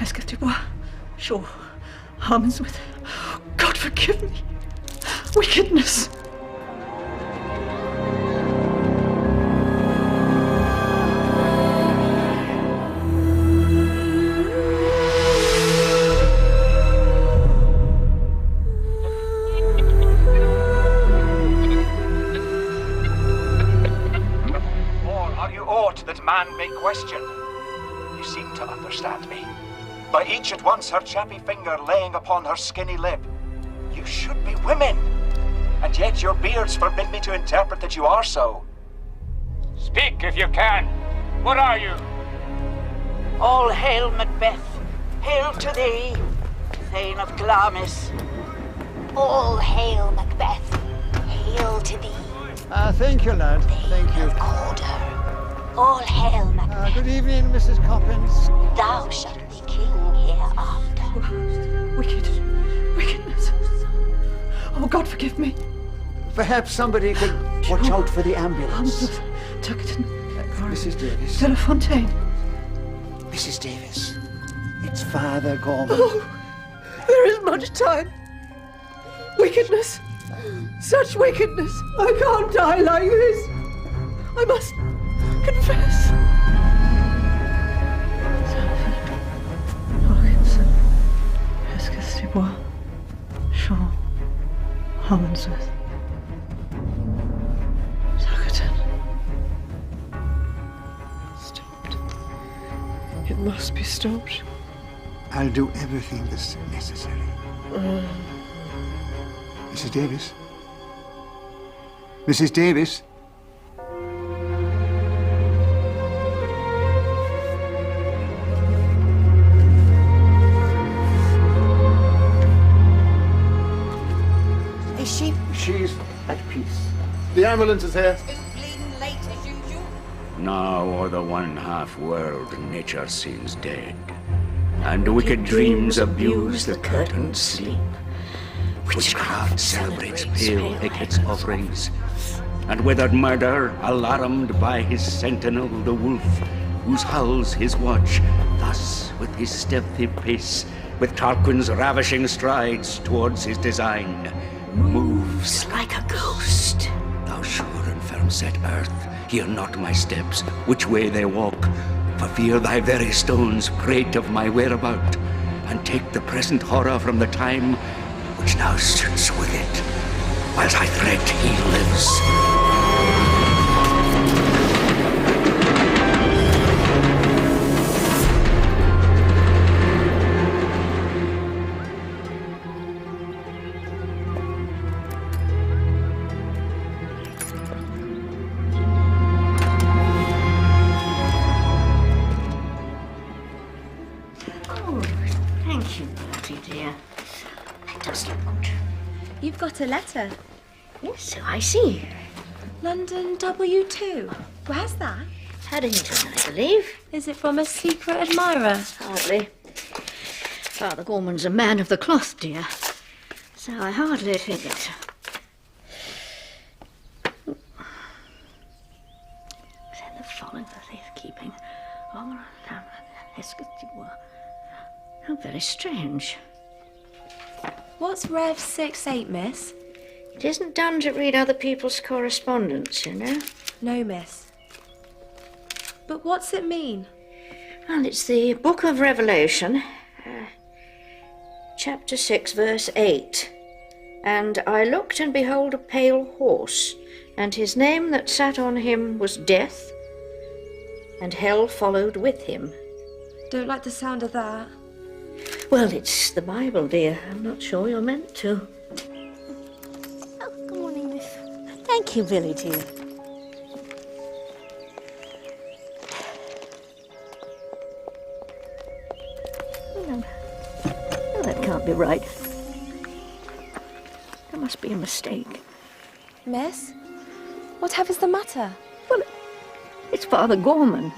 Est-ce que tu bois? Sure. Harmons with. God forgive me. Wickedness. Man may question. You seem to understand me. By each at once her chappy finger laying upon her skinny lip. You should be women, and yet your beards forbid me to interpret that you are so. Speak if you can. What are you? All hail Macbeth. Hail to thee, Thane of Glamis. All hail Macbeth. Hail to thee. Thank you, lad. Thank you. Corder. All hail Macbeth. Good evening, Mrs. Coppins. Thou shalt be king hereafter. Wickedness. Oh, God forgive me. Perhaps somebody could watch out for the ambulance. Tuckerton. Mrs. Davis. De La Fontaine. Mrs. Davis. It's Father Gorman. Oh, there isn't much time. Wickedness. Such wickedness. I can't die like this. I must confess. Parkinson. Est-ce que tu bois? Shaw. Harmonsworth. Tuckerton. Stopped. It must be stopped. I'll do everything that's necessary. Mrs. Davis? Mrs. Davis? Is she? She's at peace. The ambulance is here. Still bleeding late as usual. Now o'er the one-half world nature seems dead, and wicked dreams abuse the curtained sleep. Witchcraft celebrates pale Hecate's offerings, and withered murder, alarmed by his sentinel, the wolf, whose howls his watch, thus with his stealthy pace, with Tarquin's ravishing strides towards his design, moves Like a ghost. Thou sure and firm set earth, hear not my steps, which way they walk, for fear thy very stones prate of my whereabout, and take the present horror from the time which now sits with it, whilst I threat he lives. Thank you, Bertie dear. That does look good. You've got a letter. Yes, so I see. London W2. Where's that? Paddington, I believe. Is it from a secret admirer? Hardly. Father Gorman's a man of the cloth, dear. So I hardly think it. Then the following for safekeeping. How very strange. What's Rev 68, miss? It isn't done to read other people's correspondence, you know. No, miss. But what's it mean? Well, it's the Book of Revelation, chapter 6, verse 8. And I looked, and behold a pale horse, and his name that sat on him was Death, and hell followed with him. Don't like the sound of that. Well, it's the Bible, dear. I'm not sure you're meant to. Oh, good morning, miss. Thank you, Billy, dear. No, that can't be right. There must be a mistake. Miss? Whatever's the matter? Well, it's Father Gorman,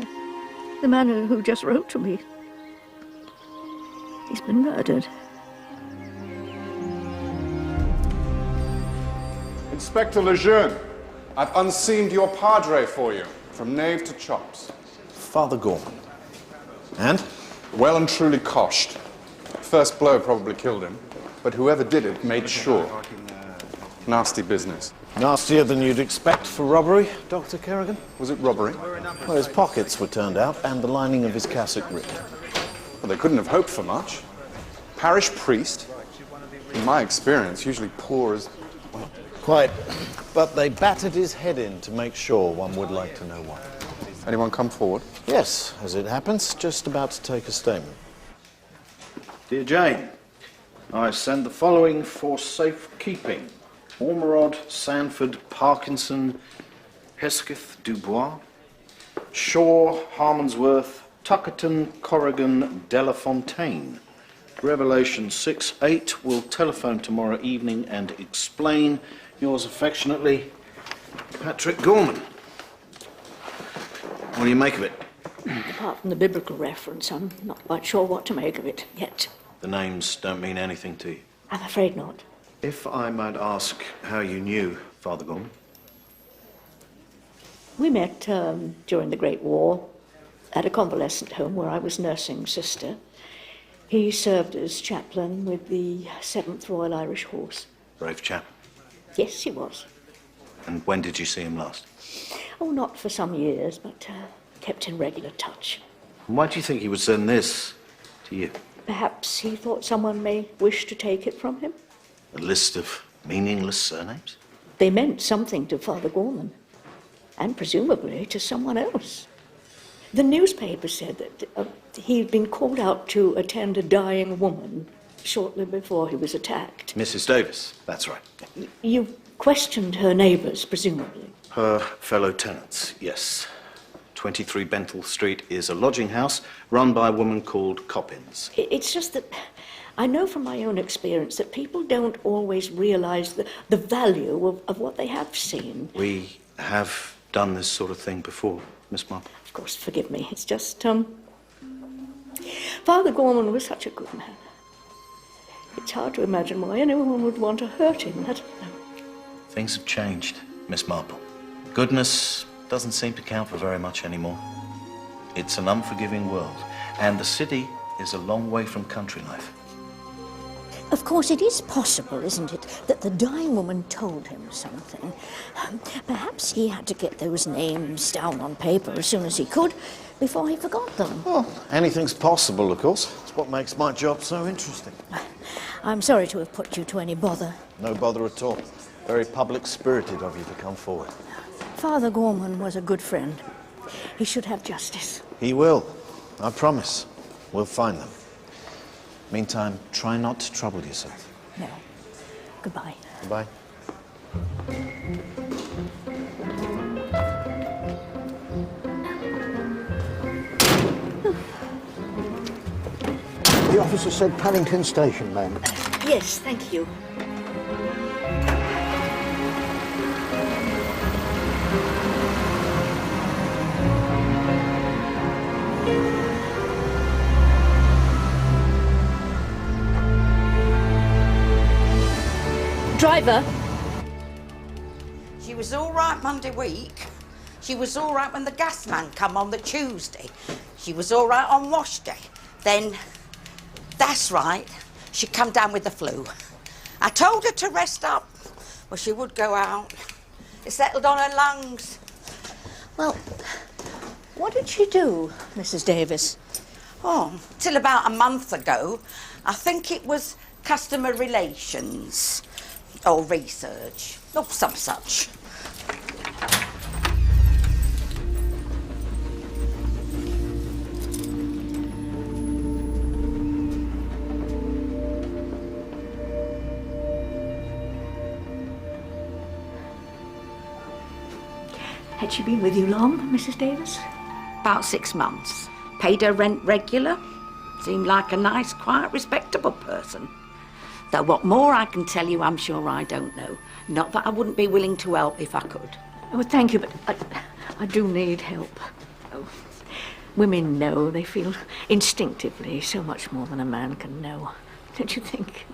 the man who just wrote to me. He's been murdered. Inspector Lejeune, I've unseamed your padre for you, from knave to chops. Father Gorman. And? Well and truly coshed. First blow probably killed him, but whoever did it made sure. Nasty business. Nastier than you'd expect for robbery, Dr. Kerrigan? Was it robbery? Well, his pockets were turned out and the lining of his cassock ripped. Well, they couldn't have hoped for much. Parish priest, in my experience, usually poor as... Well, quite. But they battered his head in to make sure. One would like to know why. Anyone come forward? Yes, as it happens, just about to take a statement. Dear Jane, I send the following for safekeeping. Ormerod, Sanford, Parkinson, Hesketh, Dubois, Shaw, Harmonsworth, Tuckerton, Corrigan, Delafontaine. Revelation 6-8 will telephone tomorrow evening and explain. Yours affectionately, Patrick Gorman. What do you make of it? Apart from the biblical reference, I'm not quite sure what to make of it yet. The names don't mean anything to you? I'm afraid not. If I might ask how you knew Father Gorman? We met during the Great War at a convalescent home where I was nursing Sister. He served as chaplain with the 7th Royal Irish Horse. Brave chap. Yes, he was. And when did you see him last? Oh, not for some years, but kept in regular touch. And why do you think he would send this to you? Perhaps he thought someone may wish to take it from him. A list of meaningless surnames? They meant something to Father Gorman, and presumably to someone else. The newspaper said that he'd been called out to attend a dying woman shortly before he was attacked. Mrs. Davis, that's right. You questioned her neighbours, presumably. Her fellow tenants, yes. 23 Benthall Street is a lodging house run by a woman called Coppins. It's just that I know from my own experience that people don't always realise the value of what they have seen. We have done this sort of thing before, Miss Marple. Of course, forgive me. It's just, Father Gorman was such a good man. It's hard to imagine why anyone would want to hurt him, I don't know. Things have changed, Miss Marple. Goodness doesn't seem to count for very much anymore. It's an unforgiving world, and the city is a long way from country life. Of course, it is possible, isn't it, that the dying woman told him something. Perhaps he had to get those names down on paper as soon as he could, before he forgot them. Well, anything's possible, of course. It's what makes my job so interesting. I'm sorry to have put you to any bother. No bother at all. Very public-spirited of you to come forward. Father Gorman was a good friend. He should have justice. He will. I promise. We'll find them. Meantime, try not to trouble yourself. No. Goodbye. Goodbye. The officer said Paddington Station, ma'am. Yes, thank you. Driver. She was all right Monday week. She was all right when the gas man come on the Tuesday. She was all right on wash day. Then, that's right, she come down with the flu. I told her to rest up. Well, she would go out. It settled on her lungs. Well, what did she do, Mrs. Davis? Oh, till about a month ago. I think it was customer relations. Or research, or some such. Had she been with you long, Mrs. Davis? About 6 months. Paid her rent regular. Seemed like a nice, quiet, respectable person. Though what more I can tell you, I'm sure I don't know. Not that I wouldn't be willing to help if I could. Oh, thank you, but I do need help. Oh, women know, they feel instinctively so much more than a man can know. Don't you think?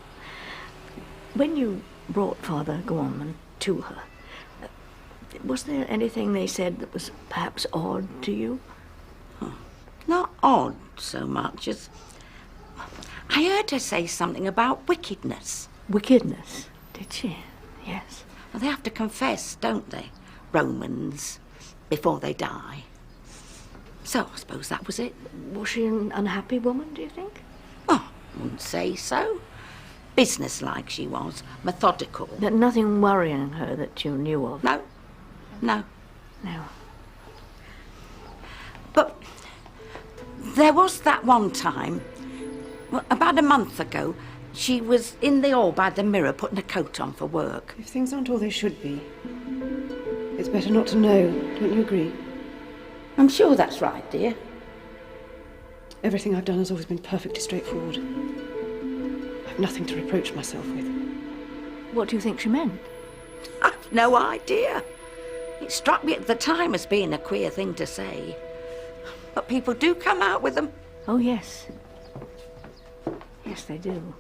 When you brought Father Gorman to her, was there anything they said that was perhaps odd to you? Not odd. so much as... I heard her say something about wickedness. Wickedness, did she? Yes. Well, they have to confess, don't they? Romans, before they die. So I suppose that was it. Was she an unhappy woman, do you think? Oh, wouldn't say so. Business-like she was, methodical. But nothing worrying her that you knew of? No, no. No. But there was that one time, well, about a month ago, she was in the hall by the mirror putting a coat on for work. If things aren't all they should be, it's better not to know, don't you agree? I'm sure that's right, dear. Everything I've done has always been perfectly straightforward. I've nothing to reproach myself with. What do you think she meant? I've no idea. It struck me at the time as being a queer thing to say. But people do come out with them. Oh, yes. Yes, they do.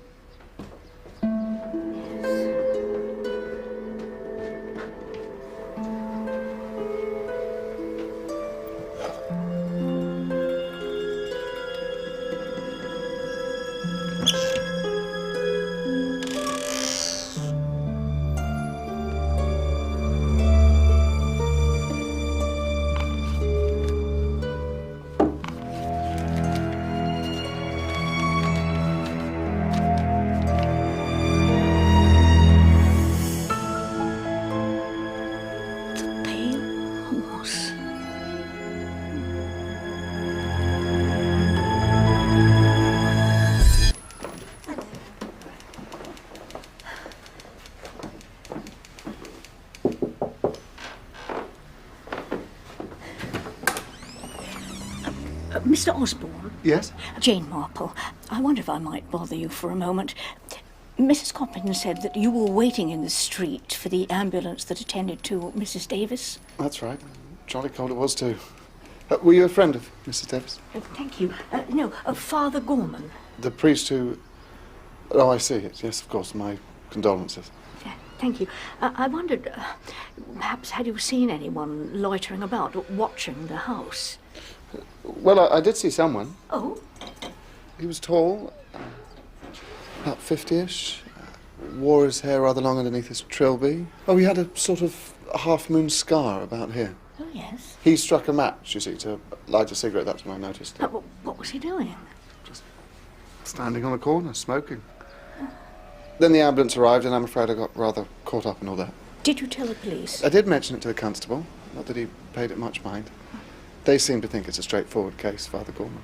Mr. Osborne? Yes? Jane Marple, I wonder if I might bother you for a moment. Mrs. Coppin said that you were waiting in the street for the ambulance that attended to Mrs. Davis. That's right. Jolly cold it was, too. Were you a friend of Mrs. Davis? Thank you. No, Father Gorman. The priest who... Oh, I see. Yes, of course. My condolences. Yeah, thank you. I wondered, perhaps had you seen anyone loitering about, watching the house? Well, I did see someone. Oh? He was tall, about 50-ish, wore his hair rather long underneath his trilby. Oh, he had a sort of half-moon scar about here. Oh, yes. He struck a match, you see, to light a cigarette. That's when I noticed. What was he doing? Just standing on a corner, smoking. Then the ambulance arrived, and I'm afraid I got rather caught up in all that. Did you tell the police? I did mention it to the constable. Not that he paid it much mind. They seem to think it's a straightforward case, Father Gorman.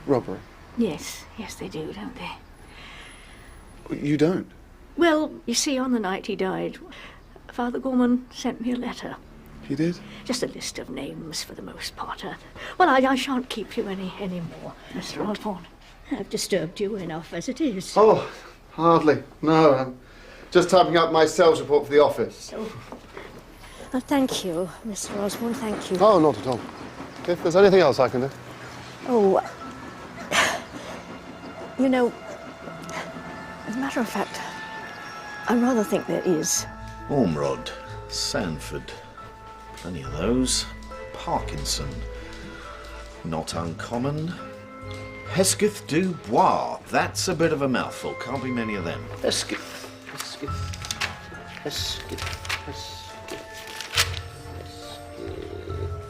Robbery. Yes, they do, don't they? You don't? Well, you see, on the night he died, Father Gorman sent me a letter. He did? Just a list of names for the most part. Well, I shan't keep you any more, Mr. Osborne. I've disturbed you enough as it is. Oh, hardly. No, I'm just typing up my sales report for the office. Oh, thank you, Mr. Osborne, thank you. Oh, not at all. If there's anything else I can do. Oh, you know, as a matter of fact, I rather think there is. Ormrod, Sanford, plenty of those. Parkinson, not uncommon. Hesketh du Bois, that's a bit of a mouthful, can't be many of them. Hesketh.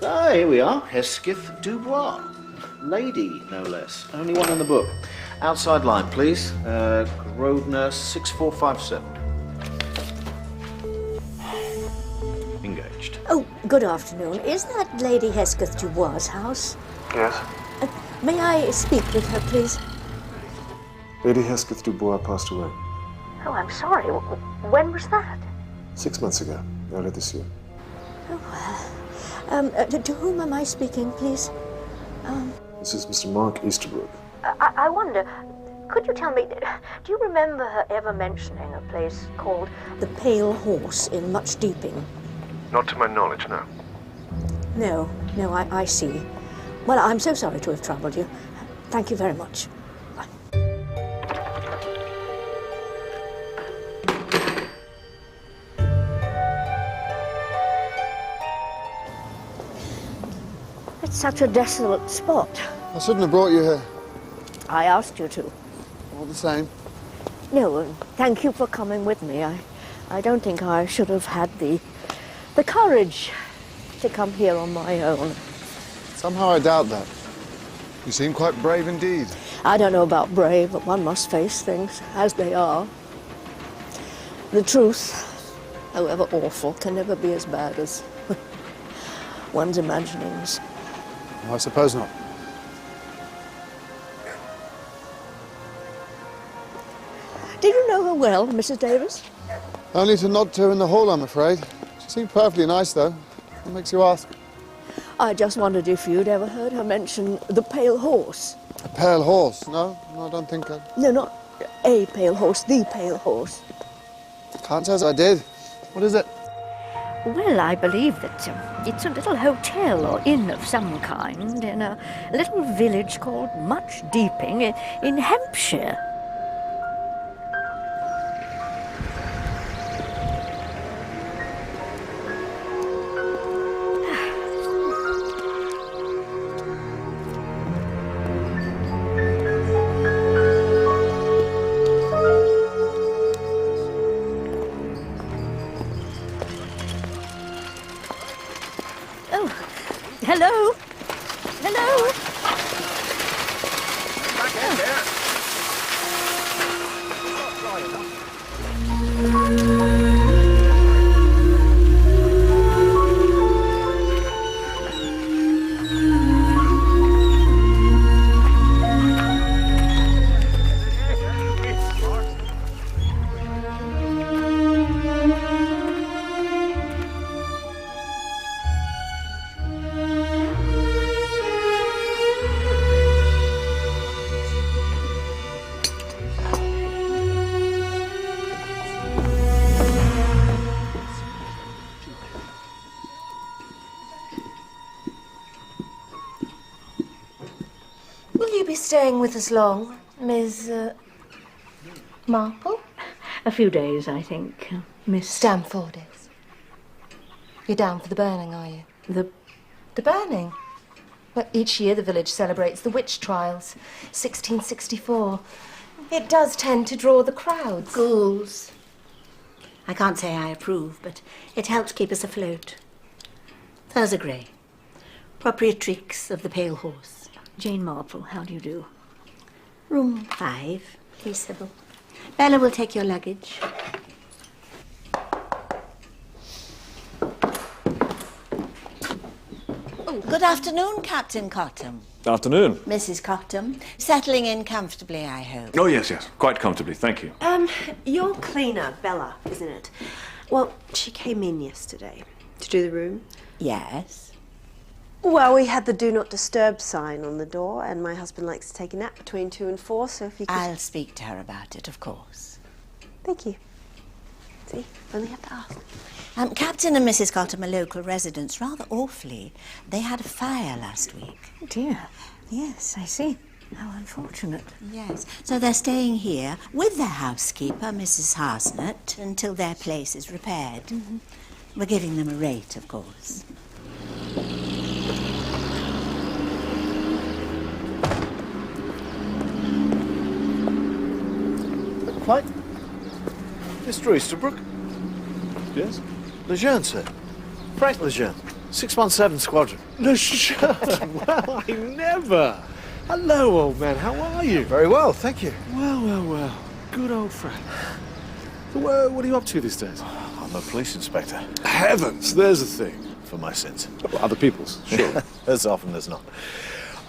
Ah, here we are, Hesketh du Bois. Lady, no less. Only one in the book. Outside line, please. Grodner 6457. Engaged. Oh, good afternoon. Is that Lady Hesketh Dubois' house? Yes. May I speak with her, please? Lady Hesketh Dubois passed away. Oh, I'm sorry. When was that? 6 months ago, earlier this year. Oh, well. To whom am I speaking, please? This is Mr. Mark Easterbrook. I wonder, could you tell me, do you remember her ever mentioning a place called the Pale Horse in Much Deeping? Not to my knowledge, no. No, I see. Well, I'm so sorry to have troubled you. Thank you very much. Bye. It's such a desolate spot. I shouldn't have brought you here. I asked you to. All the same. No, and thank you for coming with me. I don't think I should have had the courage to come here on my own. Somehow I doubt that. You seem quite brave indeed. I don't know about brave, but one must face things as they are. The truth, however awful, can never be as bad as one's imaginings. Oh, I suppose not. Did you know her well, Mrs. Davis? Only to nod to her in the hall, I'm afraid. She seemed perfectly nice, though. What makes you ask? I just wondered if you'd ever heard her mention the pale horse. A pale horse? No, I don't think I... No, not a pale horse, the pale horse. Can't say as I did. What is it? Well, I believe that it's a little hotel or inn of some kind in a little village called Much Deeping in Hampshire. Hello? Hello? Back in there. Staying with us long, Ms. Marple? A few days, I think, Miss... Damn 4 days. You're down for the burning, are you? The burning? Well, each year the village celebrates the witch trials, 1664. It does tend to draw the crowds. Ghouls. I can't say I approve, but it helps keep us afloat. Thurza Grey, proprietrix of the Pale Horse. Jane Marple, how do you do? Room 5, please, Sybil. Bella will take your luggage. Oh, good afternoon, Captain Cottam. Afternoon. Mrs. Cottam. Settling in comfortably, I hope. Oh, yes, quite comfortably, thank you. Your cleaner, Bella, isn't it? Well, she came in yesterday to do the room. Yes. Well, we had the do not disturb sign on the door, and my husband likes to take a nap between 2 and 4, so if you could... I'll speak to her about it, of course. Thank you. See, only have to ask. Captain and Mrs. Cottam are local residents, rather awfully. They had a fire last week. Oh, dear. Yes, I see. How unfortunate. Yes, so they're staying here with their housekeeper, Mrs. Harsnett, until their place is repaired. Mm-hmm. We're giving them a rate, of course. Quite. Mr. Easterbrook? Yes? Lejeune, sir. Frank Lejeune, 617 Squadron. Lejeune? Well, I never. Hello, old man. How are you? Very well, thank you. Well. Good old Frank. So, what are you up to these days? I'm a police inspector. Heavens, there's a thing. For my sins. Well, other people's, sure. As often as not.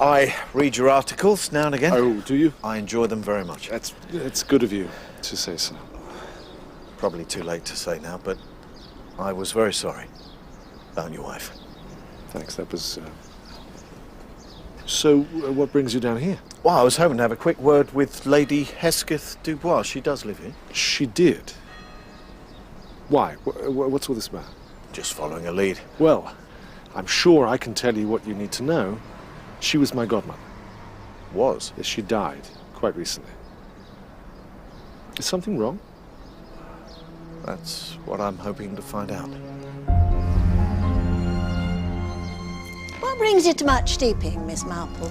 I read your articles now and again. Oh, do you? I enjoy them very much. It's good of you to say so. Probably too late to say now, but I was very sorry about your wife. Thanks, that was... So, what brings you down here? Well, I was hoping to have a quick word with Lady Hesketh Dubois. She does live here. She did? Why? What's all this about? Just following a lead. Well, I'm sure I can tell you what you need to know. She was my godmother. Was? Yes, she died quite recently. Is something wrong? That's what I'm hoping to find out. What brings you to Much Deeping, Miss Marple?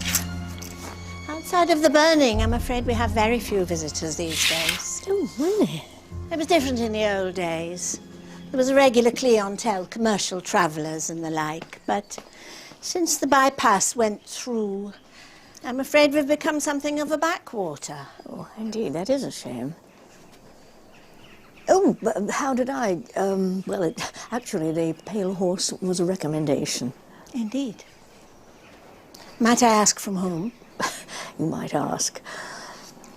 I'll Outside of the burning, I'm afraid we have very few visitors these days. Oh, really? It was different in the old days. There was a regular clientele, commercial travellers and the like, but since the bypass went through, I'm afraid we've become something of a backwater. Oh, indeed, that is a shame. Oh, but how did I? Well, actually, the pale horse was a recommendation. Indeed. Might I ask from whom? You might ask.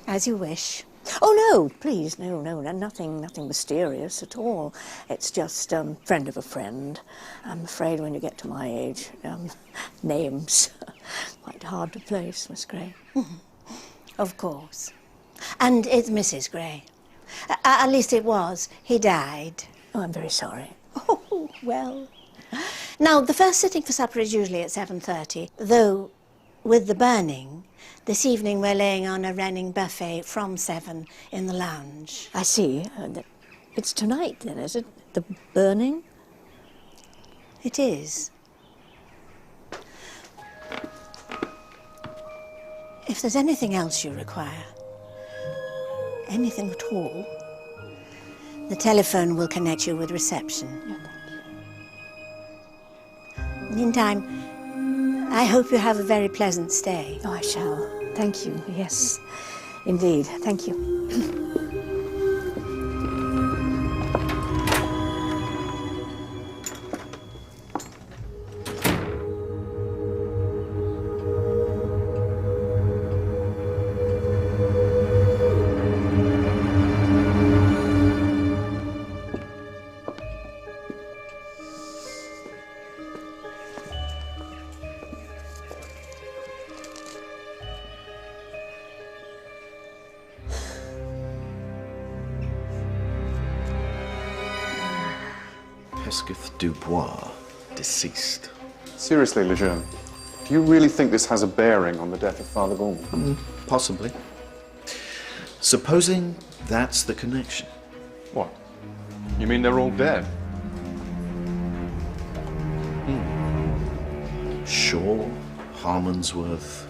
As you wish. Oh, no, please, no, nothing mysterious at all. It's just friend of a friend. I'm afraid when you get to my age, names quite hard to place, Miss Gray. Of course. And it's Mrs. Gray. At least it was. He died. Oh, I'm very sorry. Oh, well. Now, the first sitting for supper is usually at 7:30, though with the burning, this evening we're laying on a running buffet from 7 in the lounge. I see. It's tonight, then, is it? The burning? It is. If there's anything else you require, anything at all, the telephone will connect you with reception. Meantime, I hope you have a very pleasant stay. Oh, I shall. Thank you. Yes, indeed. Thank you. Hesketh Dubois, deceased. Seriously, Lejeune, do you really think this has a bearing on the death of Father Gorman? Possibly. Supposing that's the connection. What? You mean they're all dead? Shaw, Harmondsworth,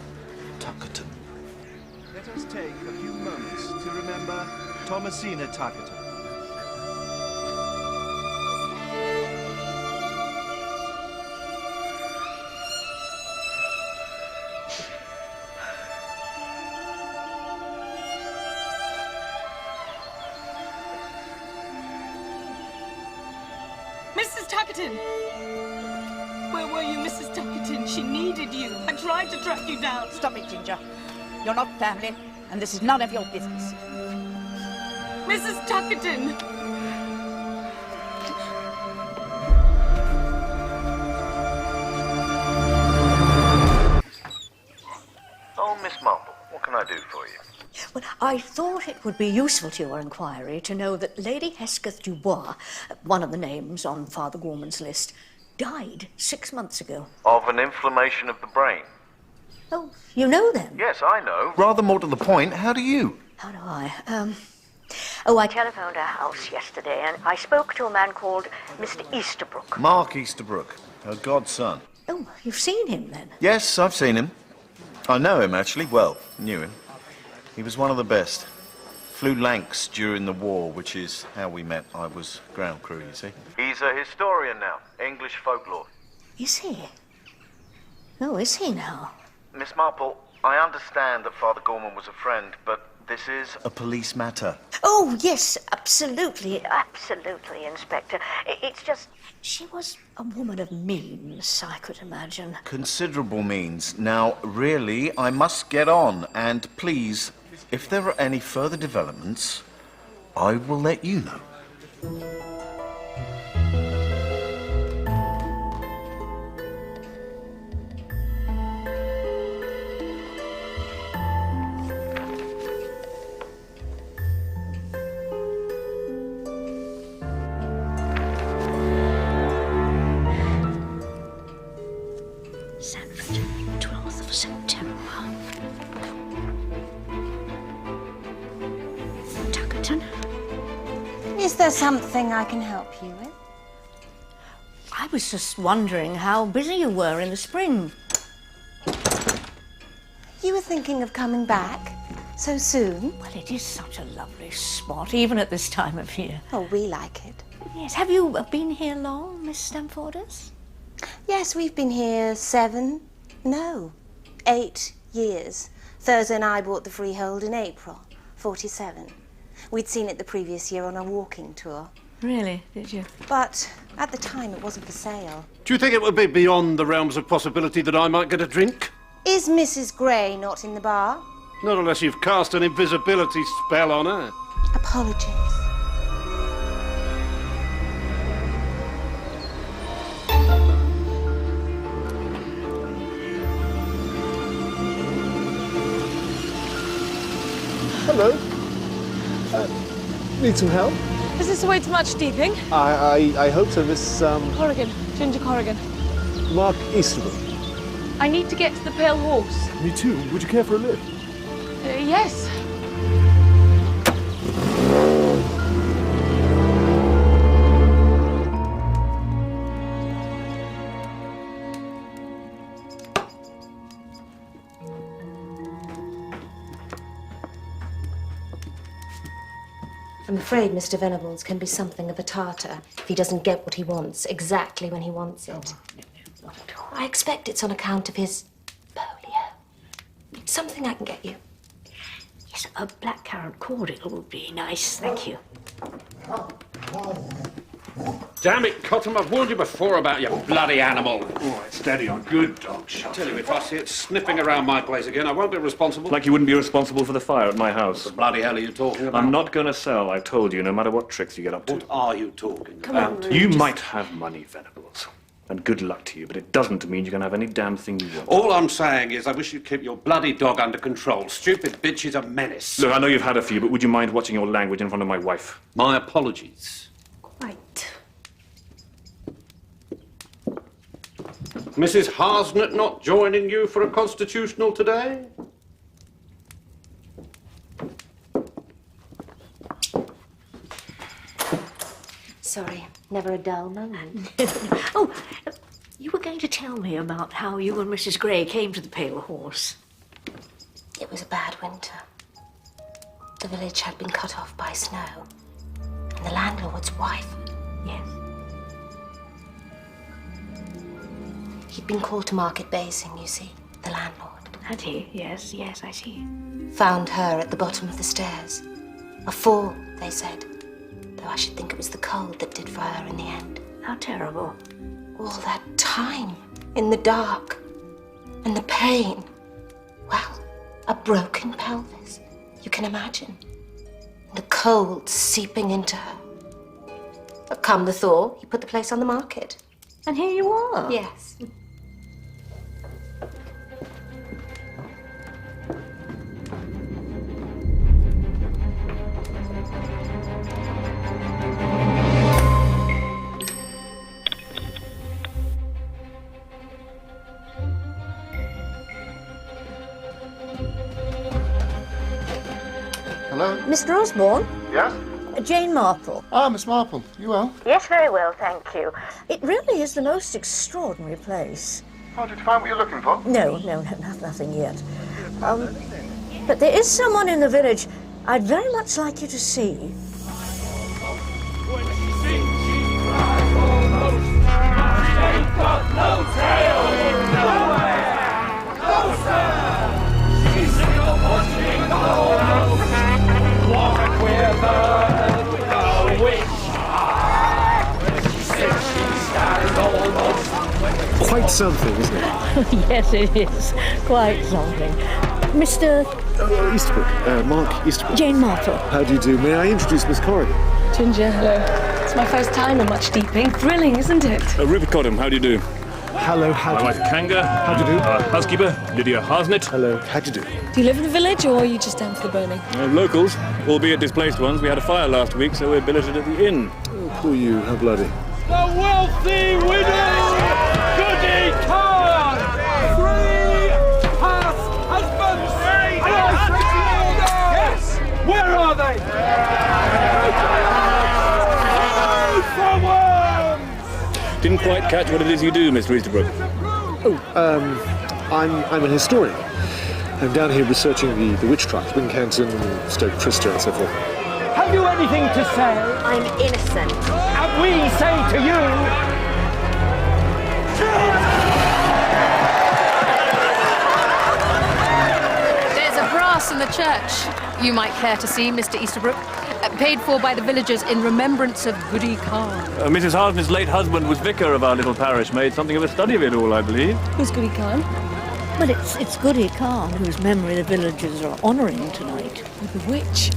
Tuckerton. Let us take a few moments to remember Thomasina Tuckerton. Mrs. Tuckerton! Where were you, Mrs. Tuckerton? She needed you. I tried to track you down. Stop it, Ginger. You're not family, and this is none of your business. Mrs. Tuckerton! Oh, Miss Marple, what can I do for you? Well, I thought it would be useful to your inquiry to know that Lady Hesketh Dubois, one of the names on Father Gorman's list, died 6 months ago. Of an inflammation of the brain? Oh, you know then? Yes, I know. Rather more to the point, how do you? How do I? Oh, I telephoned our house yesterday and I spoke to a man called Mr. Easterbrook. Mark Easterbrook, her godson. Oh, you've seen him then? Yes, I've seen him. I know him, actually. Well, knew him. He was one of the best. Flew Lancs during the war, which is how we met. I was ground crew, you see. He's a historian now, English folklore. Is he? Oh, is he now? Miss Marple, I understand that Father Gorman was a friend, but this is a police matter. Oh, yes, absolutely, Inspector. It's just, she was a woman of means, I could imagine. Considerable means. Now, really, I must get on, and please, if there are any further developments, I will let you know. Sanford, 12th of September. Tuckerton? Is there something I can help you with? I was just wondering how busy you were in the spring. You were thinking of coming back so soon. Well, it is such a lovely spot, even at this time of year. Oh, we like it. Yes. Have you been here long, Miss Stamforders? Yes, we've been here 8 years. Thursday and I bought the freehold in April, 47. We'd seen it the previous year on a walking tour. Really, did you? But at the time it wasn't for sale. Do you think it would be beyond the realms of possibility that I might get a drink? Is Mrs. Gray not in the bar? Not unless you've cast an invisibility spell on her. Apologies. Hello. Need some help? Is this the way to much deeping? I hope so, Miss, Corrigan. Ginger Corrigan. Mark Easterwood. I need to get to the Pale Horse. Me too. Would you care for a lift? Yes. I'm afraid Mr. Venables can be something of a tartar if he doesn't get what he wants exactly when he wants it. I expect it's on account of his polio. It's something I can get you. Yes, a blackcurrant cordial would be nice, thank you. Damn it, Cotton, I've warned you before about your bloody animal. All right, steady on. Good dog shot. I tell you, if I see it sniffing around my place again, I won't be responsible. Like you wouldn't be responsible for the fire at my house. What the bloody hell are you talking about? I'm not going to sell, I told you, no matter what tricks you get up to. What are you talking Come about? on, you might have money, Venables, and good luck to you, but it doesn't mean you can have any damn thing you want. All I'm saying is I wish you'd keep your bloody dog under control. Stupid bitch is a menace. Look, I know you've had a few, but would you mind watching your language in front of my wife? My apologies. Quite. Mrs. Harsnett not joining you for a constitutional today? Sorry, never a dull moment. Oh, you were going to tell me about how you and Mrs. Gray came to the Pale Horse. It was a bad winter. The village had been cut off by snow. And the landlord's wife. Yes. He'd been called to Market Basin, you see, the landlord. Had he? Yes, yes, I see. Found her at the bottom of the stairs. A fall, they said. Though I should think it was the cold that did for her in the end. How terrible. All that time in the dark. And the pain. Well, a broken pelvis. You can imagine. The cold seeping into her. But come the thaw, he put the place on the market. And here you are. Yes. Hello? Mr. Osborne? Yes? Jane Marple. Ah, Miss Marple. You well? Yes, very well, thank you. It really is the most extraordinary place. Oh, did you find what you're looking for? No, nothing yet. But there is someone in the village I'd very much like you to see. Quite something, isn't it? Yes, it is. Quite something. Mr. Easterbrook, Mark Easterbrook. Jane Marple. How do you do? May I introduce Miss Corrigan? Ginger, hello. It's my first time in much deeping. Thrilling, isn't it? Rupert Cottam, how do you do? Hello, how do My you wife Kanga. How do you do? Housekeeper, Lydia Harsnett. Hello, how do you do? Do you live in the village or are you just down for the burning? Locals, albeit displaced ones. We had a fire last week, so we're billeted at the inn. Oh, poor you, how bloody. The wealthy widow Goody Khan! 3 past husbands! Yes! Where are they? Didn't quite catch what it is you do, Mr. Easterbrook. Oh, I'm a historian. I'm down here researching the witch trials, Wincanton, Stoke Trista, and so forth. Have you anything to say? I'm innocent. And we say to you... There's a brass in the church you might care to see, Mr. Easterbrook. Paid for by the villagers in remembrance of Goody Khan. Mrs. Harsden's late husband was vicar of our little parish, made something of a study of it all, I believe. Who's Goody Khan? Well, it's Goody Khan, whose memory the villagers are honouring tonight. The witch?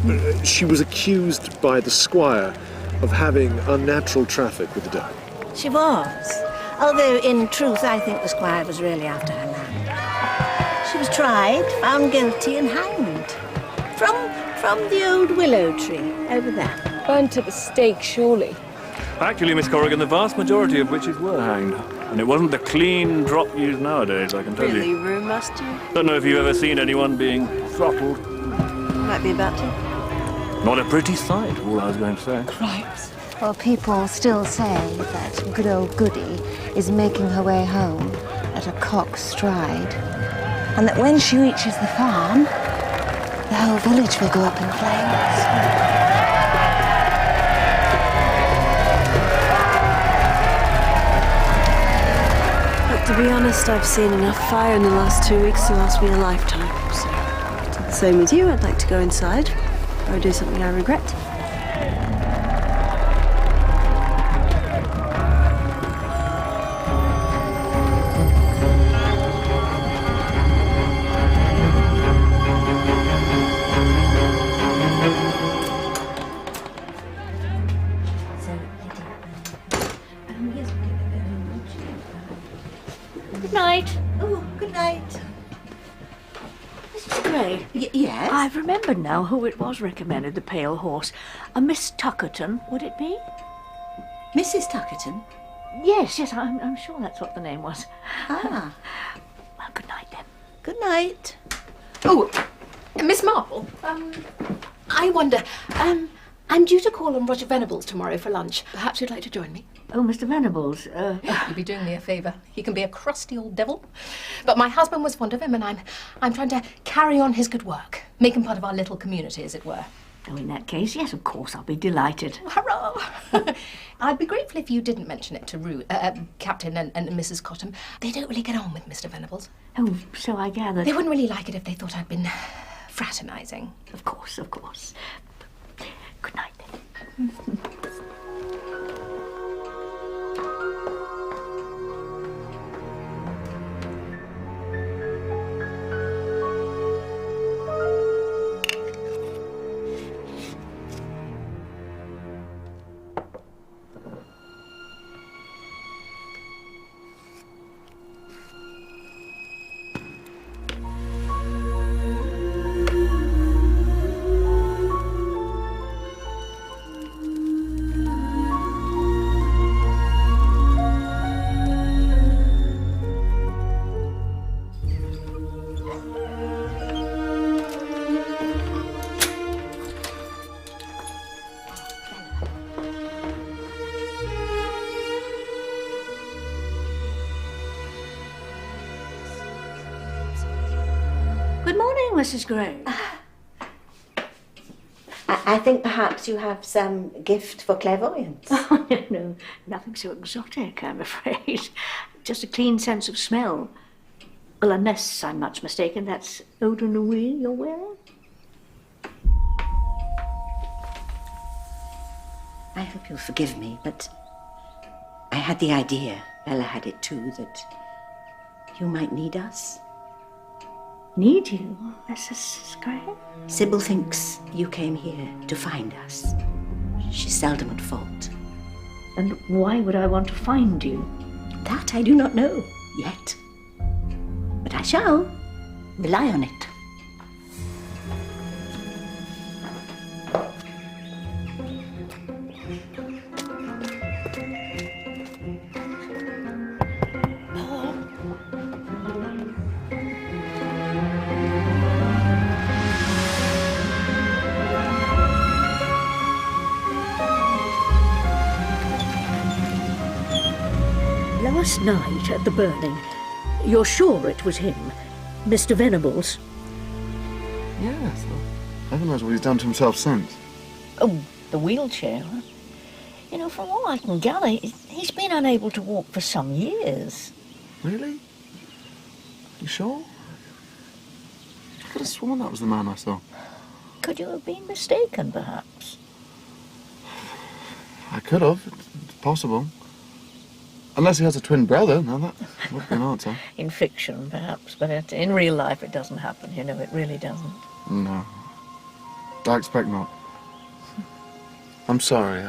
She was accused by the squire of having unnatural traffic with the devil. She was. Although, in truth, I think the squire was really after her land. She was tried, found guilty, and hanged. From the old willow tree, over there. Burned to the stake, surely. Actually, Miss Corrigan, the vast majority of witches were hanged. And it wasn't the clean drop used nowadays, I can tell Really, you. Rue, must you? Don't know if you've ever seen anyone being throttled. Might be about to. Not a pretty sight, all I was going to say. Cripes. Well, people still say that good old Goody is making her way home at a cock's stride. And that when she reaches the farm, the whole village will go up in flames. To be honest, I've seen enough fire in the last 2 weeks to last me a lifetime. So, the same with you, I'd like to go inside or do something I regret. Good night. Oh, good night. Mrs. Gray. Yes? I've remembered now who it was recommended the pale horse. A Miss Tuckerton, would it be? Mrs. Tuckerton? Yes, I'm sure that's what the name was. Ah. Well, good night then. Good night. Oh, Miss Marple, I wonder, I'm due to call on Roger Venables tomorrow for lunch. Perhaps you'd like to join me? Oh, Mr. Venables, You'd be doing me a favour. He can be a crusty old devil. But my husband was fond of him, and I'm trying to carry on his good work. Make him part of our little community, as it were. Oh, in that case, yes, of course, I'll be delighted. Hurrah! I'd be grateful if you didn't mention it to Captain and Mrs. Cottam. They don't really get on with Mr. Venables. Oh, so I gathered. They wouldn't really like it if they thought I'd been fraternising. Of course, of course. Good night then. Good morning, Mrs. Gray. I think perhaps you have some gift for clairvoyance. Oh, no, nothing so exotic, I'm afraid. Just a clean sense of smell. Well, unless I'm much mistaken, that's eau de nuit you're wearing? I hope you'll forgive me, but I had the idea, Bella had it too, that you might need us. Need you, Mrs. Gray? Sybil thinks you came here to find us. She's seldom at fault. And why would I want to find you? That I do not know, yet. But I shall. Rely on it. Last night at the burning, you're sure it was him, Mr. Venables? Yes. Well, heaven knows what he's done to himself since. Oh, the wheelchair. Huh? You know, from all I can gather, he's been unable to walk for some years. Really? You sure? I could have sworn that was the man I saw. Could you have been mistaken, perhaps? I could have. It's possible. Unless he has a twin brother, now that would be an answer. In fiction, perhaps, but in real life it doesn't happen, you know, it really doesn't. No. I expect not. I'm sorry.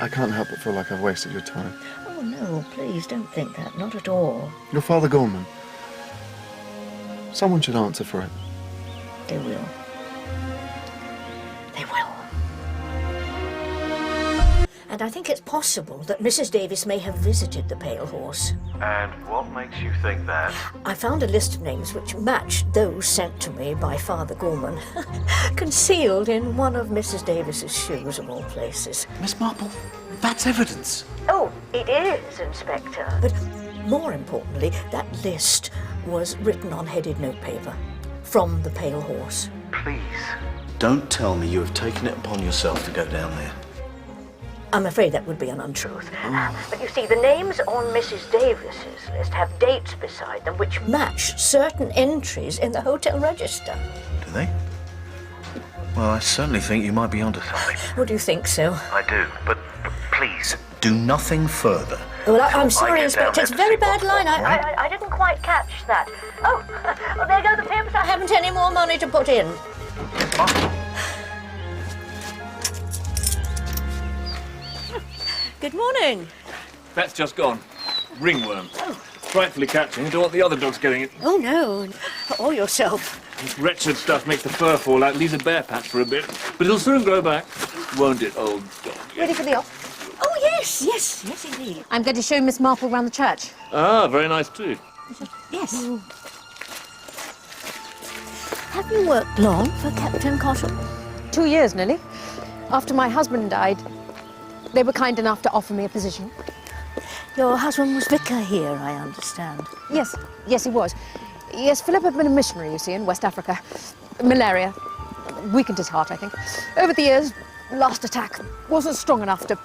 I can't help but feel like I've wasted your time. Oh, no, please, don't think that, not at all. Your Father Gorman. Someone should answer for it. They will. They will. And I think it's possible that Mrs. Davis may have visited the Pale Horse. And what makes you think that? I found a list of names which matched those sent to me by Father Gorman, concealed in one of Mrs. Davis's shoes, of all places. Miss Marple, that's evidence. Oh, it is, Inspector. But more importantly, that list was written on headed notepaper from the Pale Horse. Please. Don't tell me you have taken it upon yourself to go down there. I'm afraid that would be an untruth. But you see, the names on Mrs. Davis's list have dates beside them which match certain entries in the hotel register. Do they? Well, I certainly think you might be onto something. Would you think so? I do, but please, do nothing further. Well, I'm sorry, Inspector. It's a very bad line. I didn't quite catch that. Oh, well, there go the pimps. I haven't any more money to put in. Good morning. That's just gone. Ringworm. Frightfully catching. I don't want the other dogs getting it. Oh, no. All yourself. This wretched stuff makes the fur fall out, leaves a bare patch for a bit. But it'll soon grow back, won't it, old dog? Ready for the off? Oh, yes, indeed. I'm going to show Miss Marple round the church. Ah, very nice too. Yes. Have you worked long for Captain Cotton? 2 years, nearly. After my husband died, they were kind enough to offer me a position. Your husband was vicar here, I understand. Yes, he was. Yes, Philip had been a missionary, you see, in West Africa. Malaria. Weakened his heart, I think. Over the years, last attack wasn't strong enough to...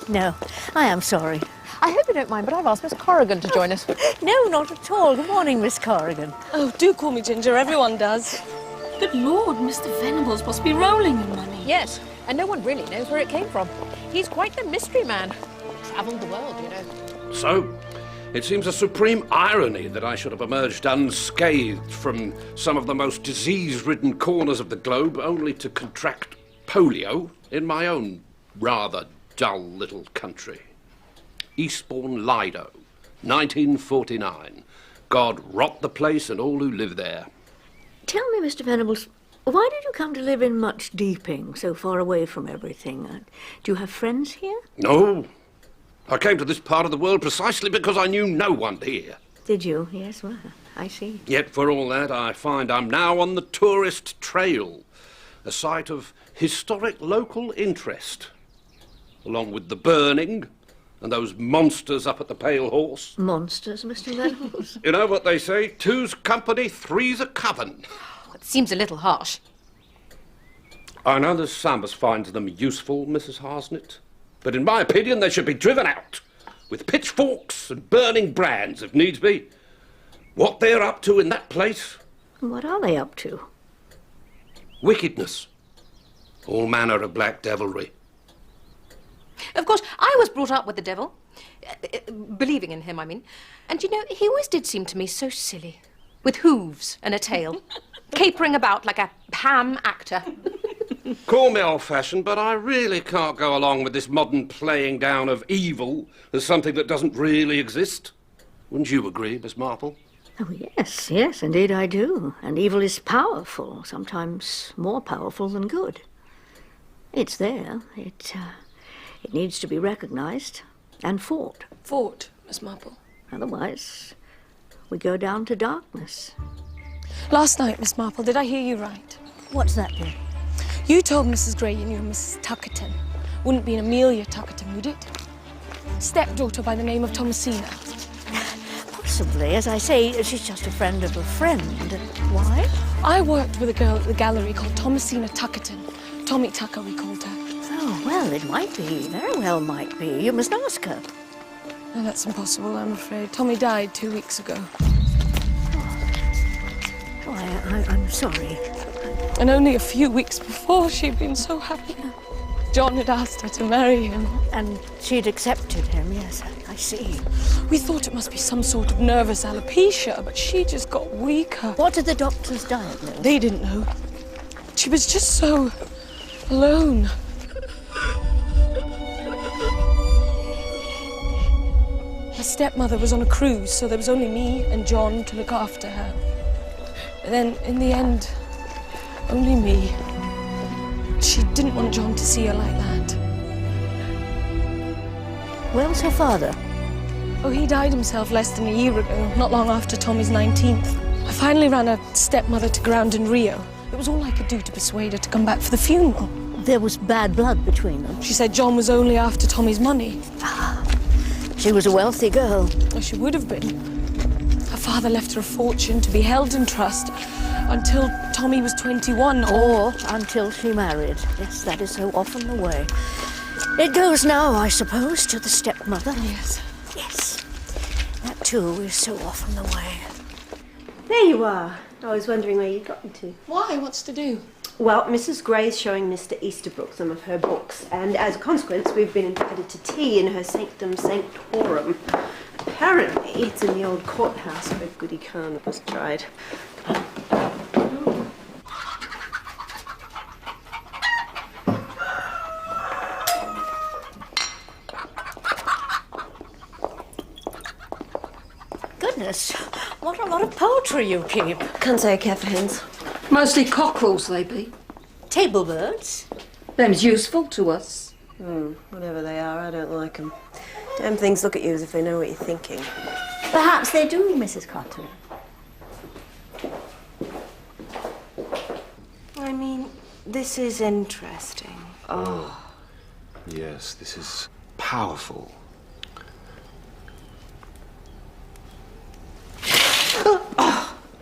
No, I am sorry. I hope you don't mind, but I've asked Miss Corrigan to join us. No, not at all. Good morning, Miss Corrigan. Oh, do call me Ginger. Everyone does. Good Lord, Mr. Venables must be rolling in money. Yes, and no one really knows where it came from. He's quite the mystery man. Travelled the world, you know. So, it seems a supreme irony that I should have emerged unscathed from some of the most disease-ridden corners of the globe, only to contract polio in my own rather dull little country. Eastbourne, Lido, 1949. God rot the place and all who live there. Tell me, Mr. Venables, why did you come to live in Much Deeping, so far away from everything? Do you have friends here? No. I came to this part of the world precisely because I knew no one here. Did you? Yes, well, I see. Yet for all that, I find I'm now on the tourist trail, a site of historic local interest, along with the burning and those monsters up at the Pale Horse. Monsters, Mr. Venables? You know what they say, two's company, three's a coven. It seems a little harsh. I know the Sambas finds them useful, Mrs. Harsnett, but in my opinion they should be driven out, with pitchforks and burning brands, if needs be. What they're up to in that place? What are they up to? Wickedness. All manner of black devilry. Of course, I was brought up with the devil. Believing in him, I mean. And, you know, he always did seem to me so silly. With hooves and a tail. Capering about like a ham actor. Call me old-fashioned, but I really can't go along with this modern playing down of evil as something that doesn't really exist. Wouldn't you agree, Miss Marple? Oh, yes, indeed I do. And evil is powerful, sometimes more powerful than good. It's there. It needs to be recognised and fought. Fought, Miss Marple. Otherwise, we go down to darkness. Last night, Miss Marple, did I hear you right? What's that then? You told Mrs. Gray you knew Mrs. Tuckerton. Wouldn't be an Amelia Tuckerton, would it? Stepdaughter by the name of Thomasina. Possibly. As I say, she's just a friend of a friend. Why? I worked with a girl at the gallery called Thomasina Tuckerton. Tommy Tucker, we called her. Oh, well, it might be. Very well might be. You must ask her. No, that's impossible, I'm afraid. Tommy died 2 weeks ago. Oh, I'm sorry. And only a few weeks before, she'd been so happy. John had asked her to marry him. And she'd accepted him, yes, I see. We thought it must be some sort of nervous alopecia, but she just got weaker. What did the doctors diagnose? They didn't know. She was just so alone. Her stepmother was on a cruise, so there was only me and John to look after her. And then, in the end, only me. She didn't want John to see her like that. Where's her father? Oh, he died himself less than a year ago, not long after Tommy's 19th. I finally ran her stepmother to ground in Rio. It was all I could do to persuade her to come back for the funeral. There was bad blood between them. She said John was only after Tommy's money. She was a wealthy girl. Oh, she would have been. Her father left her a fortune to be held in trust until Tommy was 21, or until she married. Yes, that is so often the way. It goes now, I suppose, to the stepmother. Yes. Yes. That, too, is so often the way. There you are. I was wondering where you'd gotten to. Why? What's to do? Well, Mrs. Gray's showing Mr. Easterbrook some of her books, and as a consequence, we've been invited to tea in her sanctum sanctorum. Apparently, it's in the old courthouse where Goody Khan was tried. Goodness, what a lot of poetry you keep. Can't say I care for hens. Mostly cockerels, they be. Table birds? Them's useful to us. Whatever they are, I don't like them. Damn things look at you as if they know what you're thinking. Perhaps they do, Mrs. Cotton. I mean, this is interesting. Oh. Yes, this is powerful.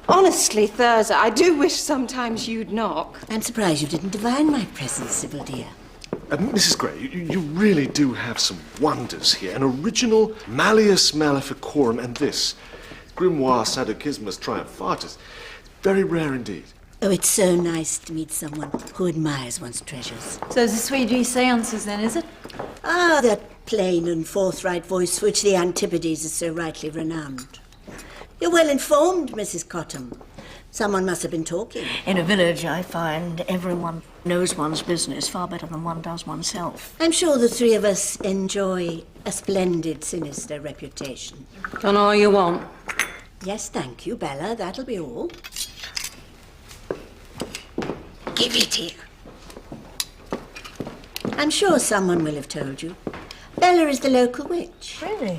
Honestly, Thurza, I do wish sometimes you'd knock. I'm surprised you didn't divine my presence, Sybil dear. Mrs. Gray, you really do have some wonders here. An original Malleus Maleficorum and this, Grimoire Sadokismus Triumphatus. Very rare indeed. Oh, it's so nice to meet someone who admires one's treasures. So it's the Sweet seances then, is it? Ah, that plain and forthright voice for which the Antipodes is so rightly renowned. You're well informed, Mrs. Cottam. Someone must have been talking. In a village, I find everyone knows one's business far better than one does oneself. I'm sure the three of us enjoy a splendid, sinister reputation. Done all you want. Yes, thank you, Bella. That'll be all. Give it here. I'm sure someone will have told you. Bella is the local witch. Really?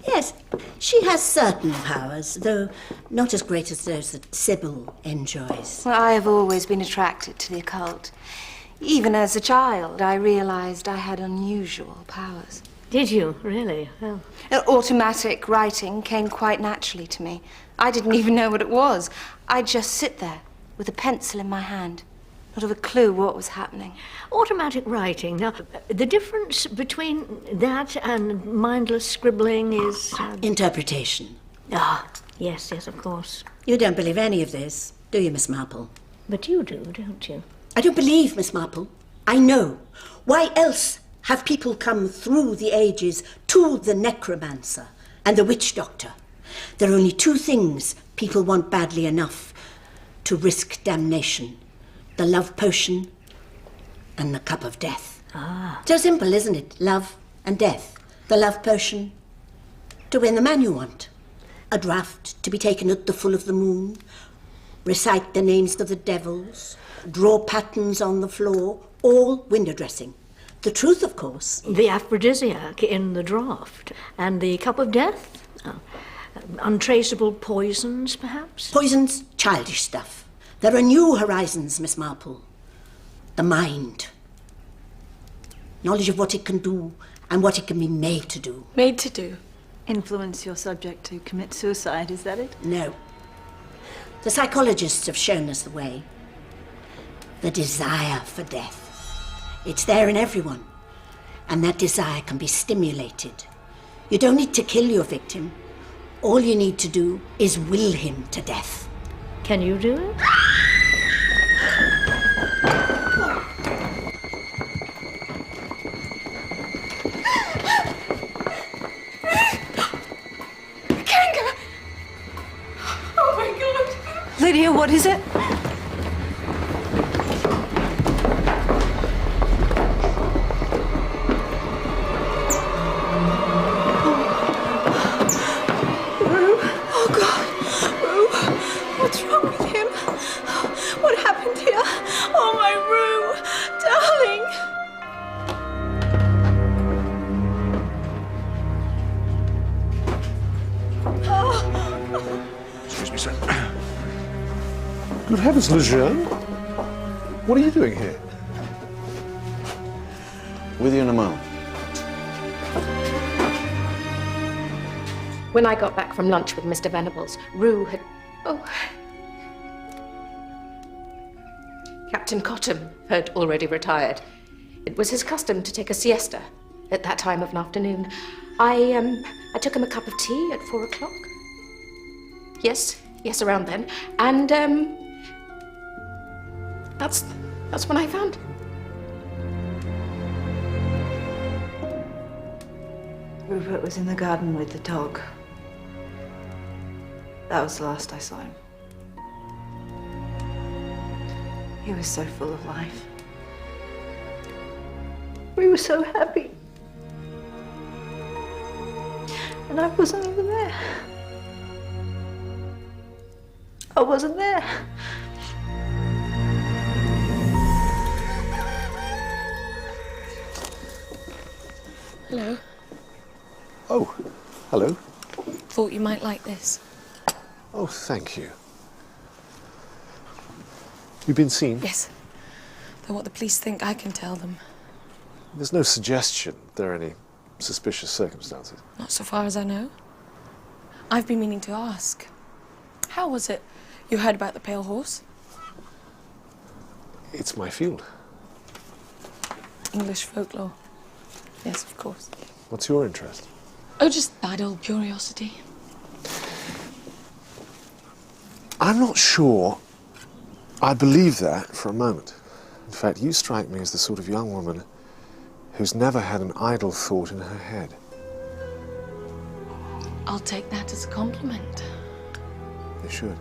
Yes, she has certain powers, though not as great as those that Sybil enjoys. Well, I have always been attracted to the occult. Even as a child, I realized I had unusual powers. Did you, really? Well. Automatic writing came quite naturally to me. I didn't even know what it was. I'd just sit there with a pencil in my hand, not have a clue what was happening. Automatic writing. Now, the difference between that and mindless scribbling is... Interpretation. Ah, yes, of course. You don't believe any of this, do you, Miss Marple? But you do, don't you? I don't believe, Miss Marple. I know. Why else have people come through the ages to the necromancer and the witch doctor? There are only two things people want badly enough to risk damnation. The love potion and the cup of death. Ah. So simple, isn't it? Love and death. The love potion to win the man you want. A draught to be taken at the full of the moon. Recite the names of the devils. Draw patterns on the floor. All window dressing. The truth, of course. The aphrodisiac in the draught. And the cup of death? Untraceable poisons, perhaps? Poisons, childish stuff. There are new horizons, Miss Marple. The mind. Knowledge of what it can do and what it can be made to do. Made to do? Influence your subject to commit suicide, is that it? No. The psychologists have shown us the way. The desire for death. It's there in everyone. And that desire can be stimulated. You don't need to kill your victim. All you need to do is will him to death. Can you do it? Kanga! Oh my God! Lydia, what is it? What's wrong with him? What happened here? Oh, my Rue, darling. Excuse me, sir. Good heavens, Lejeune. What are you doing here? With you in a moment. When I got back from lunch with Mr. Venables, Rue had... Oh. Captain Cottam had already retired. It was his custom to take a siesta at that time of an afternoon. I took him a cup of tea at 4 o'clock. Yes, around then. And, that's when I found him. Rupert was in the garden with the dog. That was the last I saw him. He was so full of life. We were so happy. And I wasn't even there. I wasn't there. Hello. Oh, hello. Thought you might like this. Oh, thank you. You've been seen? Yes. Though what the police think, I can tell them. There's no suggestion there are any suspicious circumstances. Not so far as I know. I've been meaning to ask. How was it you heard about the Pale Horse? It's my field. English folklore. Yes, of course. What's your interest? Oh, just bad old curiosity. I'm not sure I believe that for a moment. In fact, you strike me as the sort of young woman who's never had an idle thought in her head. I'll take that as a compliment. You should.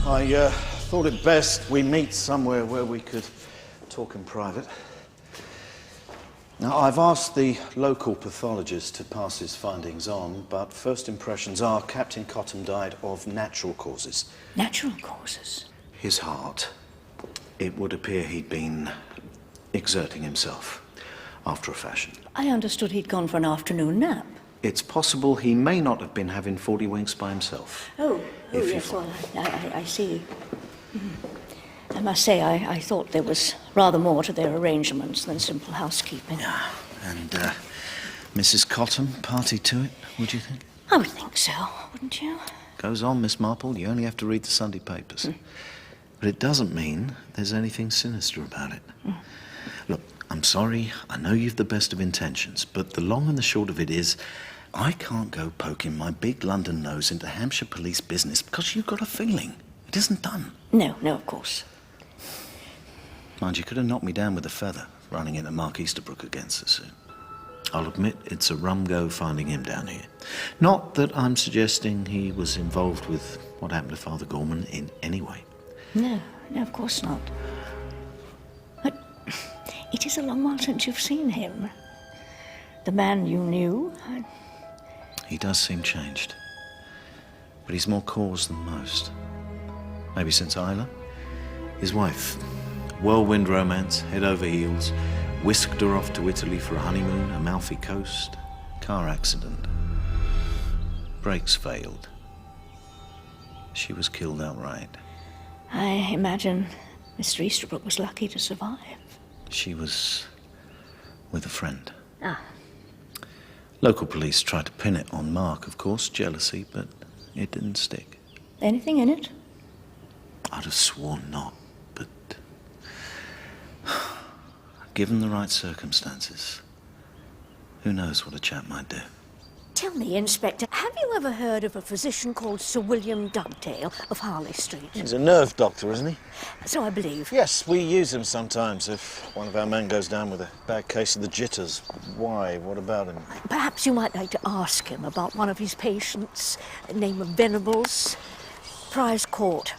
I thought it best we meet somewhere where we could talk in private. Now, I've asked the local pathologist to pass his findings on, but first impressions are Captain Cottam died of natural causes. Natural causes? His heart. It would appear he'd been exerting himself, after a fashion. I understood he'd gone for an afternoon nap. It's possible he may not have been having 40 winks by himself. Oh, If yes, you- well, I see. I must say, I thought there was rather more to their arrangements than simple housekeeping. And Mrs. Cottam party to it, would you think? I would think so, wouldn't you? Goes on, Miss Marple. You only have to read the Sunday papers. But it doesn't mean there's anything sinister about it. Look, I'm sorry. I know you've the best of intentions, but the long and the short of it is, I can't go poking my big London nose into Hampshire police business because you've got a feeling it isn't done. No, of course. Mind, you could have knocked me down with a feather running into Mark Easterbrook against the suit. I'll admit it's a rum go finding him down here. Not that I'm suggesting he was involved with what happened to Father Gorman in any way. No, of course not. But it is a long while since you've seen him. The man you knew. He does seem changed. But he's more caused than most. Maybe since Isla. His wife. Whirlwind romance, head over heels. Whisked her off to Italy for a honeymoon, Amalfi Coast. Car accident. Brakes failed. She was killed outright. I imagine Mr. Easterbrook was lucky to survive. She was with a friend. Ah. Local police tried to pin it on Mark, of course, jealousy, but it didn't stick. Anything in it? I'd have sworn not, but given the right circumstances, who knows what a chap might do. Tell me, Inspector, have you ever heard of a physician called Sir William Dugdale of Harley Street? He's a nerve doctor, isn't he? So I believe. Yes, we use him sometimes if one of our men goes down with a bad case of the jitters. Why? What about him? Perhaps you might like to ask him about one of his patients, name of Venables, Prize Court.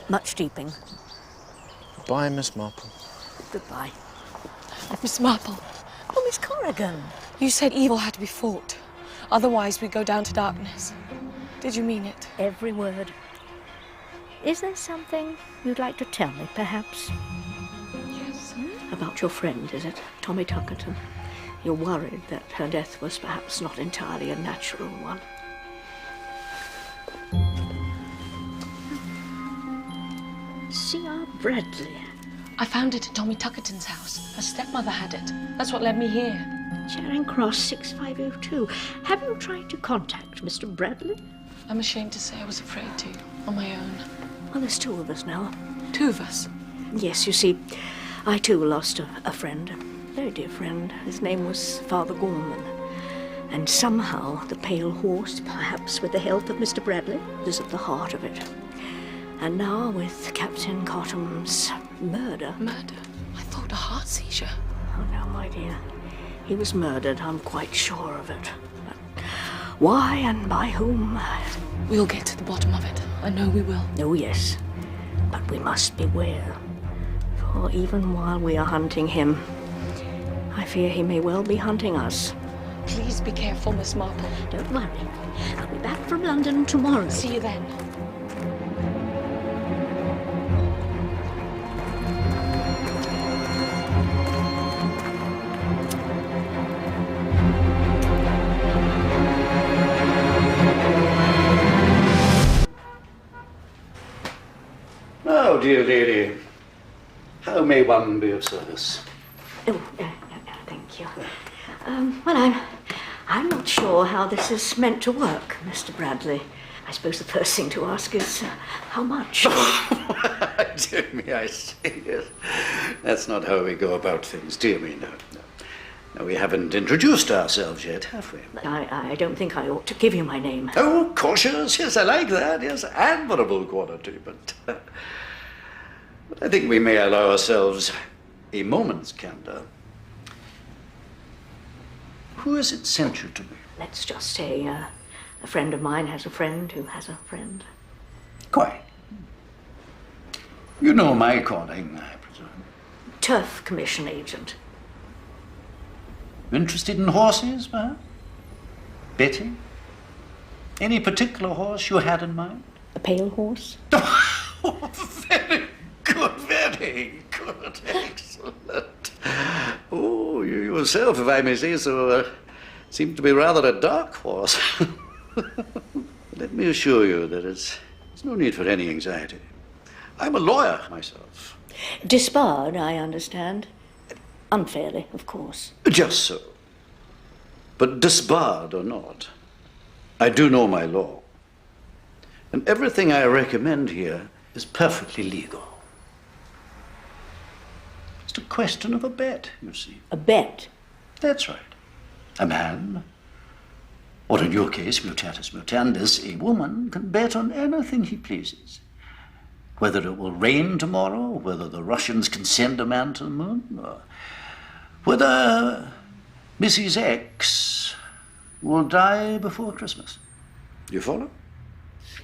Much deeping. Bye, Miss Marple. Goodbye. Miss Marple. Oh, Miss Corrigan. You said evil had to be fought. Otherwise, we'd go down to darkness. Did you mean it? Every word. Is there something you'd like to tell me, perhaps? Yes. About your friend, is it? Tommy Tuckerton. You're worried that her death was perhaps not entirely a natural one. C.R. Bradley. I found it at Tommy Tuckerton's house. Her stepmother had it. That's what led me here. Charing Cross 6502. Have you tried to contact Mr. Bradley? I'm ashamed to say I was afraid to, on my own. Well, there's two of us now. Two of us? Yes, you see, I too lost a friend, a very dear friend. His name was Father Gorman. And somehow the Pale Horse, perhaps with the help of Mr. Bradley, is at the heart of it. And now with Captain Cotham's murder. Murder? I thought a heart seizure. Oh, no, my dear. He was murdered, I'm quite sure of it. But why and by whom? We'll get to the bottom of it. I know we will. Oh, yes. But we must beware. For even while we are hunting him, I fear he may well be hunting us. Please be careful, Miss Marple. Don't worry. I'll be back from London tomorrow. See you then. Oh, dear lady. How may one be of service? Oh, thank you. Well, I'm not sure how this is meant to work, Mr. Bradley. I suppose the first thing to ask is how much? Dear me, I see. Yes. That's not how we go about things. Dear me, no. No, we haven't introduced ourselves yet, have we? I don't think I ought to give you my name. Oh, cautious. Yes, I like that. Yes, admirable quality. But I think we may allow ourselves a moment's candor. Who has it sent you to me? Let's just say a friend of mine has a friend who has a friend. Quite. You know my calling, I presume. Turf Commission agent. Interested in horses, perhaps? Betting? Any particular horse you had in mind? A pale horse? Very good. Excellent. Oh, you yourself, if I may say so, seem to be rather a dark horse. Let me assure you that there's no need for any anxiety. I'm a lawyer myself. Disbarred, I understand. Unfairly, of course. Just so. But disbarred or not, I do know my law. And everything I recommend here is perfectly legal. It's a question of a bet, you see. A bet? That's right. A man, or in your case, mutatis mutandis, a woman, can bet on anything he pleases. Whether it will rain tomorrow, whether the Russians can send a man to the moon, or whether Mrs. X will die before Christmas. You follow?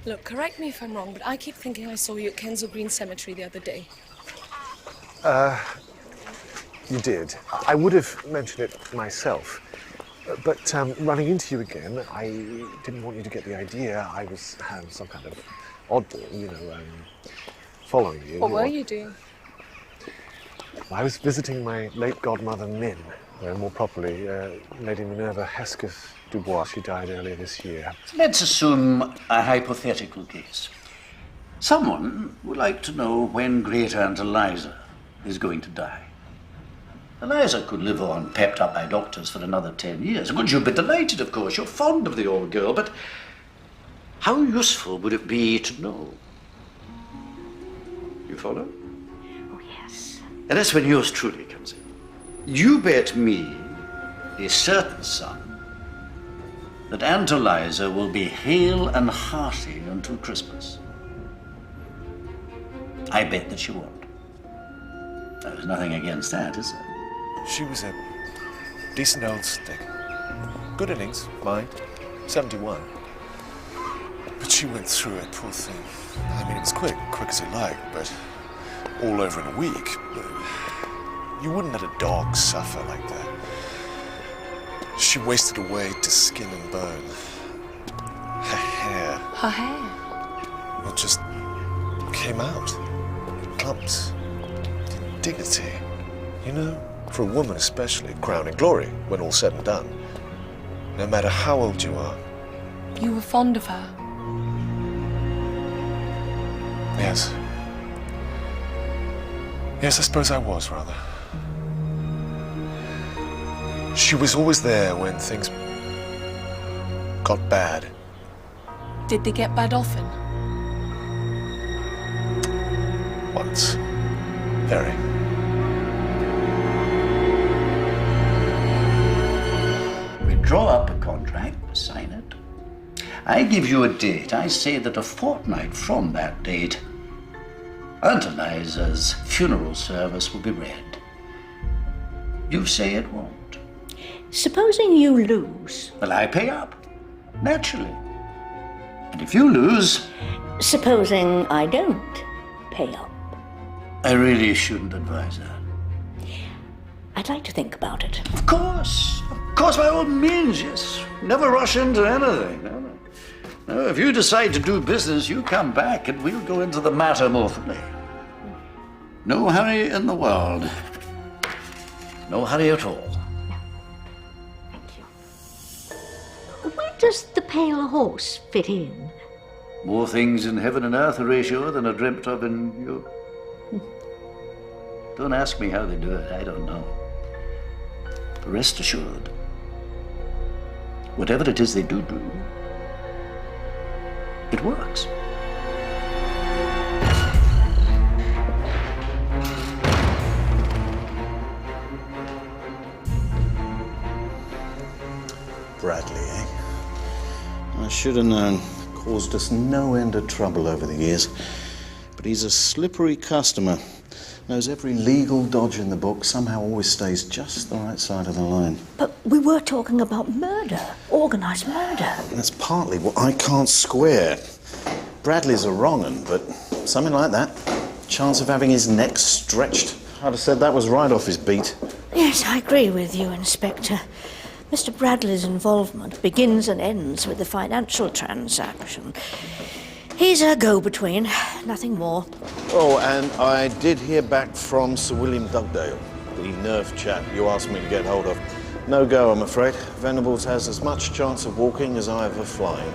Look, correct me if I'm wrong, but I keep thinking I saw you at Kensal Green Cemetery the other day. You did. I would have mentioned it myself. But running into you again, I didn't want you to get the idea I was some kind of oddball, following you. What were you doing? I was visiting my late godmother, Min, or more properly, Lady Minerva Hesketh Dubois. She died earlier this year. Let's assume a hypothetical case. Someone would like to know when Great Aunt Eliza is going to die. Eliza could live on, pepped up by doctors for another 10 years. Would you be delighted, of course? You're fond of the old girl, but how useful would it be to know? You follow? Oh, yes. And that's when yours truly comes in. You bet me a certain sum that Aunt Eliza will be hale and hearty until Christmas. I bet that she won't. There's nothing against that, is there? She was a decent old stick. Good innings, mind. 71. But she went through it, poor thing. I mean, it was quick as you like, but all over in a week. You wouldn't let a dog suffer like that. She wasted away to skin and bone. Her hair. Her hair? Well, just came out. Clumps. Dignity. You know, for a woman especially, crowning glory when all's said and done. No matter how old you are. You were fond of her? Yes. Yes, I suppose I was, rather. She was always there when things got bad. Did they get bad often? Once. Very. We draw up a contract, sign it. I give you a date. I say that a fortnight from that date, Aunt Eliza's funeral service will be read. You say it won't. Supposing you lose. Well, I pay up, naturally. And if you lose... Supposing I don't pay up. I really shouldn't advise that. I'd like to think about it. Of course, by all means, yes. Never rush into anything. No, if you decide to do business, you come back and we'll go into the matter more fully. No hurry in the world. No hurry at all. Where does the pale horse fit in? More things in heaven and earth, Horatio, than are dreamt of in you. Don't ask me how they do it, I don't know. But rest assured, whatever it is they do, it works. Bradley, eh? I should have known. Caused us no end of trouble over the years. But he's a slippery customer. Knows every legal dodge in the book, somehow always stays just the right side of the line. But we were talking about murder, organised murder. That's partly what I can't square. Bradley's a wrong 'un, but something like that. Chance of having his neck stretched. I'd have said that was right off his beat. Yes, I agree with you, Inspector. Mr. Bradley's involvement begins and ends with the financial transaction. He's a go-between, nothing more. Oh, and I did hear back from Sir William Dugdale, the nerve chap you asked me to get hold of. No go, I'm afraid. Venables has as much chance of walking as I have of flying.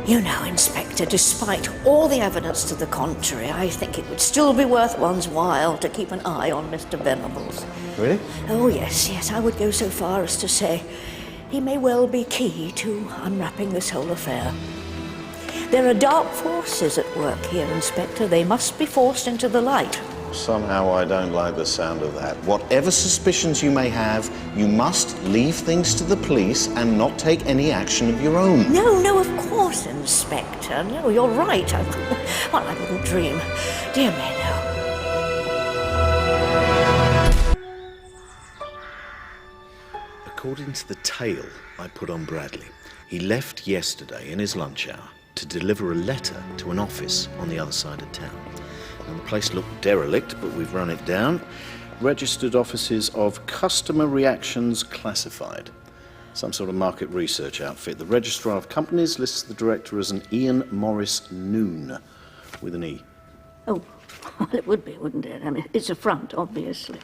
You know, Inspector, despite all the evidence to the contrary, I think it would still be worth one's while to keep an eye on Mr. Venables. Really? Oh, yes, I would go so far as to say he may well be key to unwrapping this whole affair. There are dark forces at work here, Inspector. They must be forced into the light. Somehow I don't like the sound of that. Whatever suspicions you may have, you must leave things to the police and not take any action of your own. No, of course, Inspector. No, you're right. I wouldn't dream. Dear me, no. According to the tale I put on Bradley, he left yesterday in his lunch hour to deliver a letter to an office on the other side of town. And the place looked derelict, but we've run it down. Registered offices of Customer Reactions Classified. Some sort of market research outfit. The Registrar of Companies lists the director as an Ian Morris Noon, with an E. Oh, well, it would be, wouldn't it? I mean, it's a front, obviously.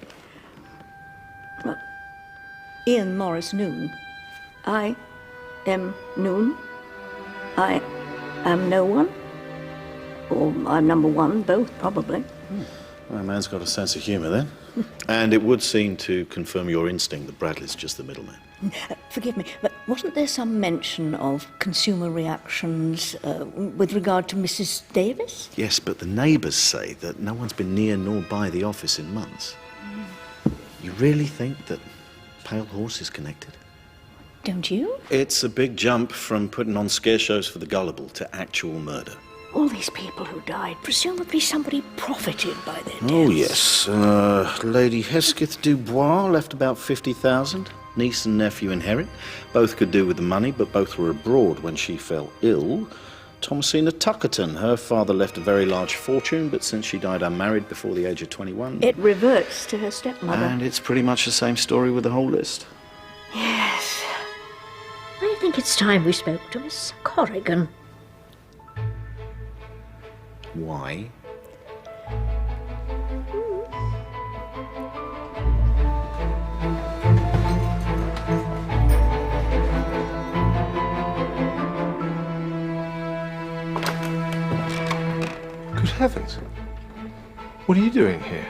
But Ian Morris Noon. I am Noon. I am no one. Or I'm number one, both, probably. Well, a man's got a sense of humour, then. And it would seem to confirm your instinct that Bradley's just the middleman. Forgive me, but wasn't there some mention of consumer reactions with regard to Mrs. Davis? Yes, but the neighbours say that no one's been near nor by the office in months. You really think that Pale Horse is connected? Don't you? It's a big jump from putting on scare shows for the gullible to actual murder. All these people who died, presumably somebody profited by their deaths. Oh, yes. Lady Hesketh Dubois left about 50,000. Niece and nephew inherit. Both could do with the money, but both were abroad when she fell ill. Thomasina Tuckerton, her father left a very large fortune, but since she died unmarried before the age of 21... It reverts to her stepmother. And it's pretty much the same story with the whole list. Yes. I think it's time we spoke to Miss Corrigan. Why? Good heavens. What are you doing here?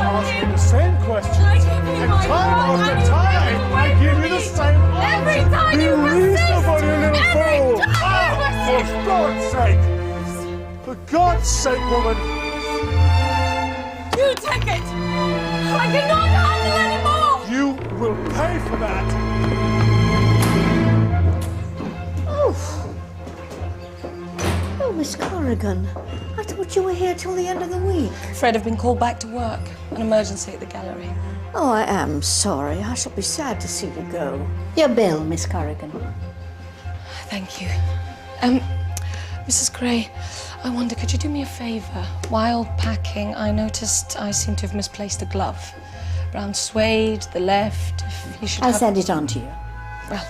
Asking the same question. And time after time, I give you the same answer. Every time Be you reasonable, you little fool. Every For God's sake. For God's sake, woman. You take it! I cannot handle anymore! You will pay for that. Oh, Miss Corrigan, I thought you were here till the end of the week. Fred have been called back to work. An emergency at the gallery. Oh, I am sorry. I shall be sad to see you go. Your bill, Miss Corrigan. Thank you. Mrs. Gray, I wonder, could you do me a favour? While packing, I noticed I seem to have misplaced a glove. Brown suede, the left, if you should I'll have... send it on to you. Well.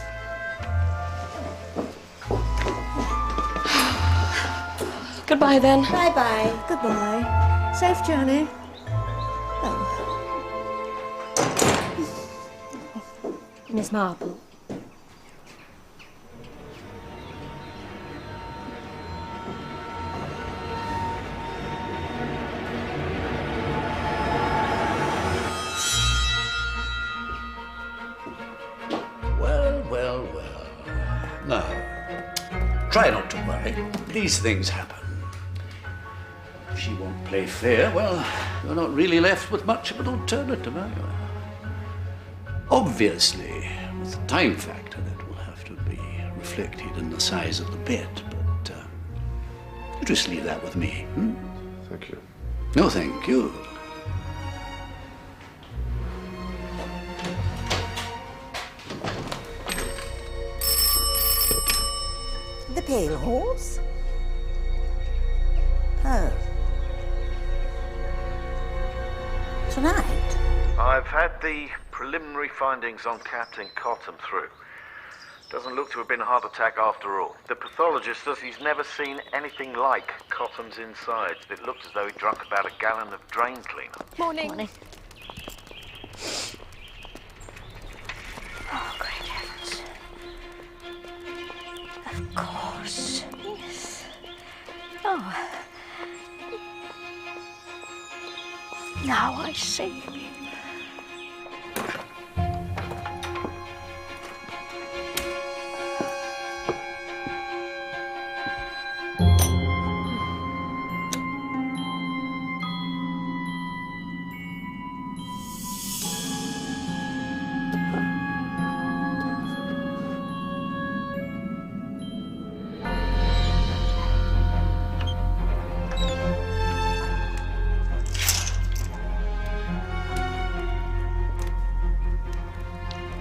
Goodbye, then. Bye-bye. Goodbye. Safe journey. Oh. Miss Marple. Well. Now, try not to worry. These things happen. If she won't play fair, well, you're not really left with much of an alternative, are you? Obviously, with the time factor, that will have to be reflected in the size of the bet, but you just leave that with me. Thank you. No, thank you. The Pale Horse? Oh. Tonight? I've had the preliminary findings on Captain Cotton through. Doesn't look to have been a heart attack after all. The pathologist says he's never seen anything like Cotton's insides. It looked as though he drunk about a gallon of drain cleaner. Morning. Oh, great heavens. Of course. Yes. Oh. Now I see.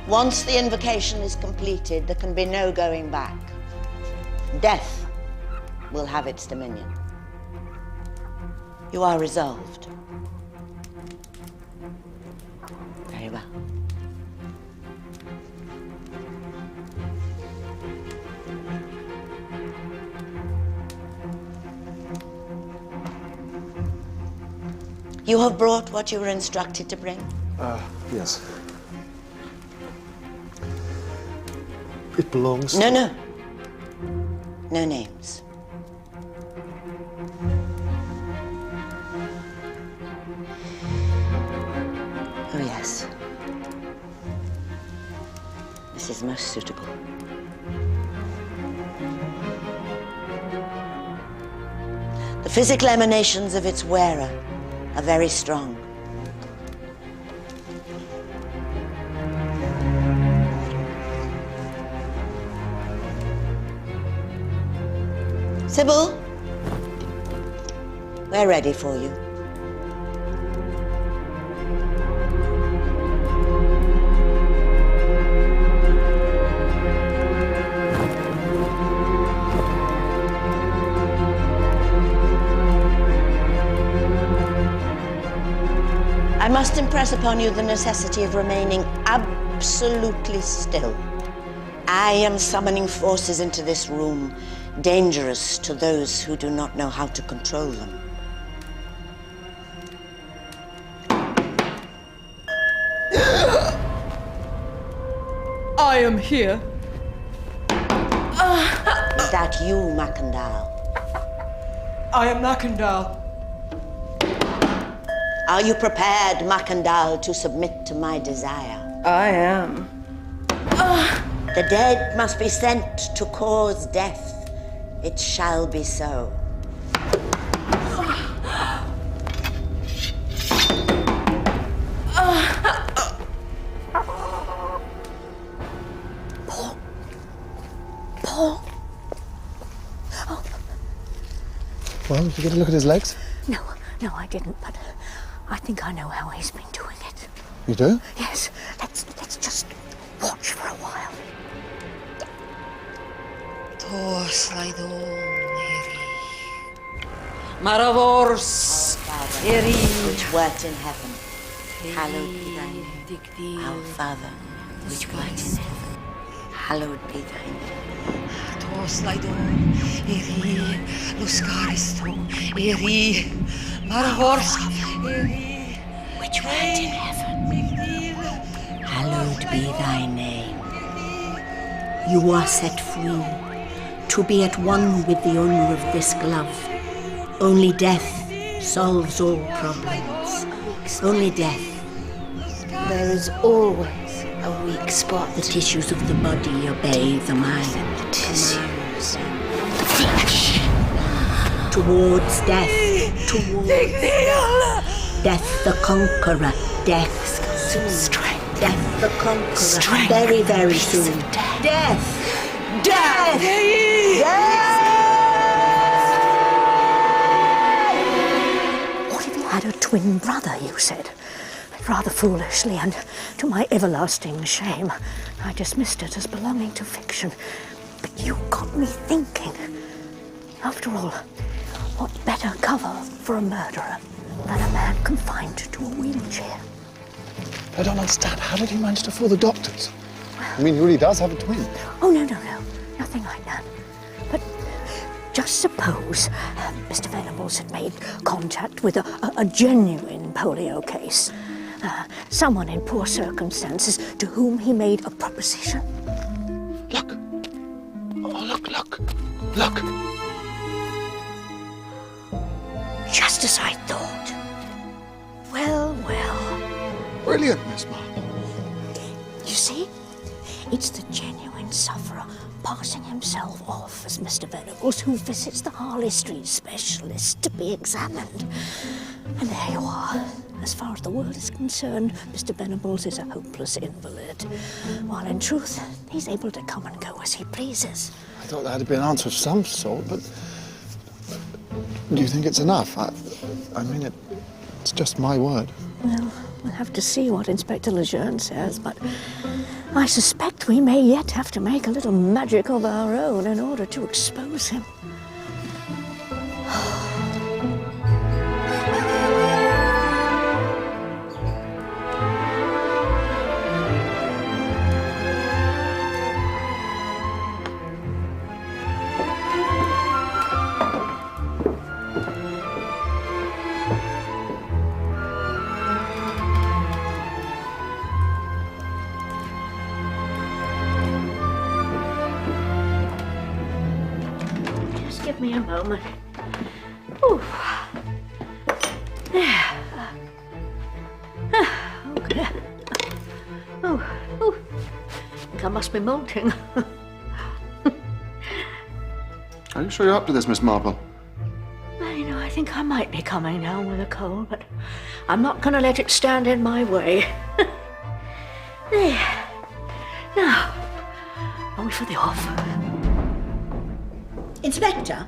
Once the invocation is completed, there can be no going back. Death will have its dominion. You are resolved. Very well. You have brought what you were instructed to bring? Yes. It belongs No, no. No names. Oh, yes. This is most suitable. The physical emanations of its wearer are very strong. Sybil, we're ready for you. I must impress upon you the necessity of remaining absolutely still. I am summoning forces into this room, dangerous to those who do not know how to control them. I am here. Is that you, Macandal? I am Macandal. Are you prepared, Macandal, to submit to my desire? I am. The dead must be sent to cause death. It shall be so. Paul. Well, did you get a look at his legs? No, I didn't, but I think I know how he's been doing it. You do? Yes, let's just watch for a while. Maravors, which wert in heaven, hallowed be thy name. Our Father, which wert in heaven, hallowed be thy name. Which wert in heaven, hallowed be thy name. You are set free to be at one with the owner of this glove. Only death solves all problems. Only death. There is always a weak spot. The tissues of the body obey the mind. Tissues. Flesh. Towards death. Towards death the conqueror. Death soon. Death the conqueror. Strength. Very, very soon. Death. Death. What if he had a twin brother, you said? Rather foolishly, and to my everlasting shame, I dismissed it as belonging to fiction. But you got me thinking. After all, what better cover for a murderer than a man confined to a wheelchair? I don't understand. How did he manage to fool the doctors? I mean, he really does have a twin. Oh, no. Nothing like that. But just suppose Mr. Venables had made contact with a genuine polio case. Someone in poor circumstances to whom he made a proposition. Look. Oh, look. Just as I thought. Well. Brilliant, Miss Marple. You see? It's the genuine sufferer passing himself off as Mr. Venables, who visits the Harley Street specialist to be examined. And there you are. As far as the world is concerned, Mr. Venables is a hopeless invalid, while in truth, he's able to come and go as he pleases. I thought there had to be an answer of some sort, but do you think it's enough? I mean, it's just my word. Well, we'll have to see what Inspector Lejeune says, but I suspect we may yet have to make a little magic of our own in order to expose him. a moment. Ooh. There. Okay. Oh. I think I must be molting. Are you sure you're up to this, Miss Marple? Well, you know, I think I might be coming down with a cold, but I'm not going to let it stand in my way. There. Now, are we for the off? Inspector,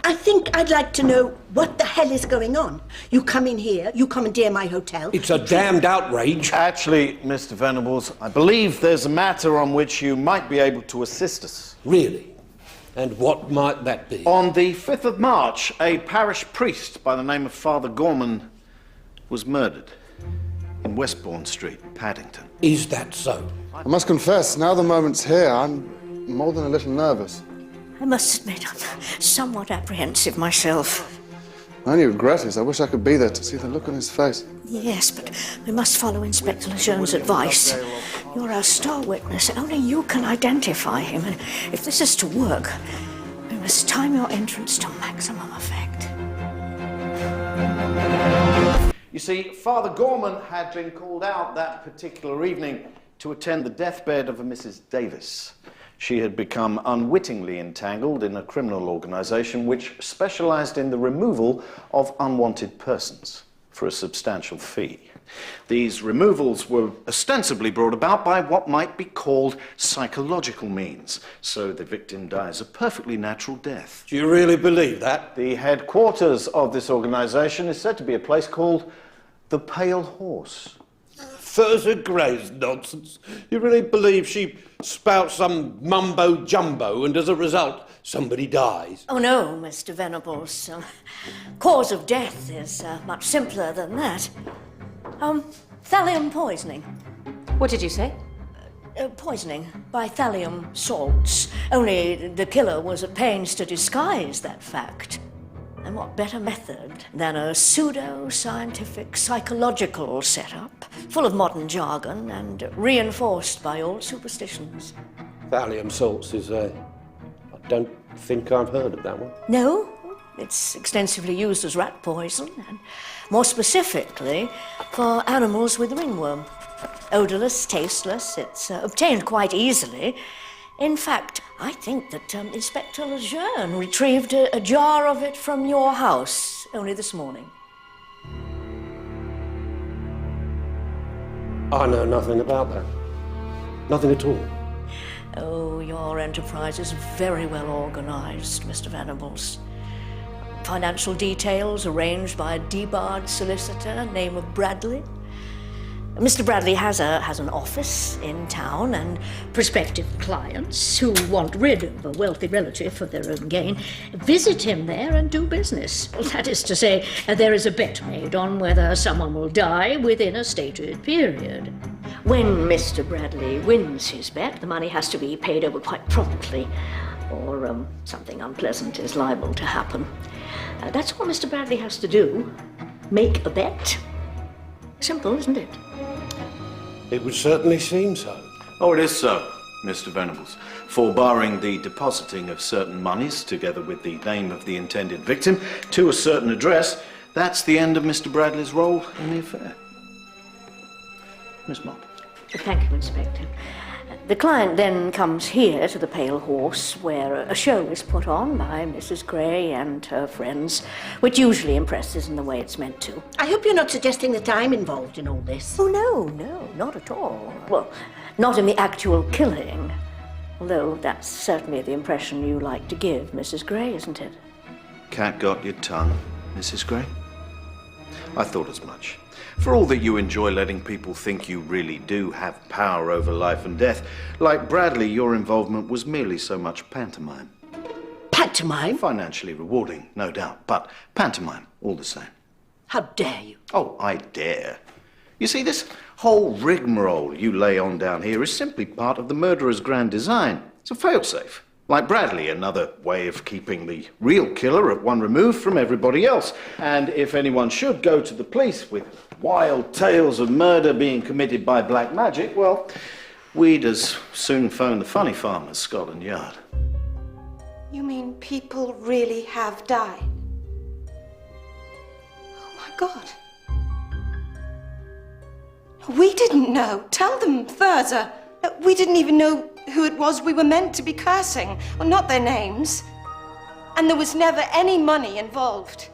I think I'd like to know what the hell is going on. You come in here, you commandeer my hotel. It's a damned outrage. Actually, Mr. Venables, I believe there's a matter on which you might be able to assist us. Really? And what might that be? On the 5th of March, a parish priest by the name of Father Gorman was murdered in Westbourne Street, Paddington. Is that so? I must confess, now the moment's here, I'm more than a little nervous. I must admit, I'm somewhat apprehensive myself. My only regret is I wish I could be there to see the look on his face. Yes, but we must follow Inspector Lejeune's advice. You're our star witness. Only you can identify him. And if this is to work, we must time your entrance to maximum effect. You see, Father Gorman had been called out that particular evening to attend the deathbed of a Mrs. Davis. She had become unwittingly entangled in a criminal organisation which specialised in the removal of unwanted persons for a substantial fee. These removals were ostensibly brought about by what might be called psychological means, so the victim dies a perfectly natural death. Do you really believe that? The headquarters of this organisation is said to be a place called the Pale Horse. Further Gray's nonsense. You really believe she spouts some mumbo-jumbo and as a result somebody dies? Oh no, Mr. Venables. Cause of death is much simpler than that. Thallium poisoning. What did you say? Poisoning by thallium salts. Only the killer was at pains to disguise that fact. And what better method than a pseudo-scientific psychological setup, full of modern jargon and reinforced by old superstitions? Thallium salts is I don't think I've heard of that one. No, it's extensively used as rat poison, and more specifically for animals with ringworm. Odourless, tasteless, it's obtained quite easily. In fact, I think that Inspector Lejeune retrieved a jar of it from your house only this morning. I know nothing about that. Nothing at all. Oh, your enterprise is very well organised, Mr. Venables. Financial details arranged by a debarred solicitor, name of Bradley. Mr. Bradley has an office in town, and prospective clients who want rid of a wealthy relative for their own gain visit him there and do business. Well, that is to say, there is a bet made on whether someone will die within a stated period. When Mr. Bradley wins his bet, the money has to be paid over quite promptly, or something unpleasant is liable to happen. That's all Mr. Bradley has to do. Make a bet. Simple, isn't it? It would certainly seem so. Oh, it is so, Mr. Venables. For barring the depositing of certain monies, together with the name of the intended victim, to a certain address, that's the end of Mr. Bradley's role in the affair. Miss Marple. Thank you, Inspector. The client then comes here to the Pale Horse, where a show is put on by Mrs. Gray and her friends, which usually impresses in the way it's meant to. I hope you're not suggesting that I'm involved in all this. Oh, no, not at all. Well, not in the actual killing, although that's certainly the impression you like to give, Mrs. Gray, isn't it? Cat got your tongue, Mrs. Gray? I thought as much. For all that you enjoy letting people think you really do have power over life and death, like Bradley, your involvement was merely so much pantomime. Pantomime? Financially rewarding, no doubt, but pantomime all the same. How dare you? Oh, I dare. You see, this whole rigmarole you lay on down here is simply part of the murderer's grand design. It's a failsafe. Like Bradley, another way of keeping the real killer at one remove from everybody else. And if anyone should go to the police with wild tales of murder being committed by black magic, well, we'd as soon phone the funny farm as Scotland Yard. You mean people really have died? Oh my God. We didn't know. Tell them, Thurza. We didn't even know who it was we were meant to be cursing. Well, not their names. And there was never any money involved.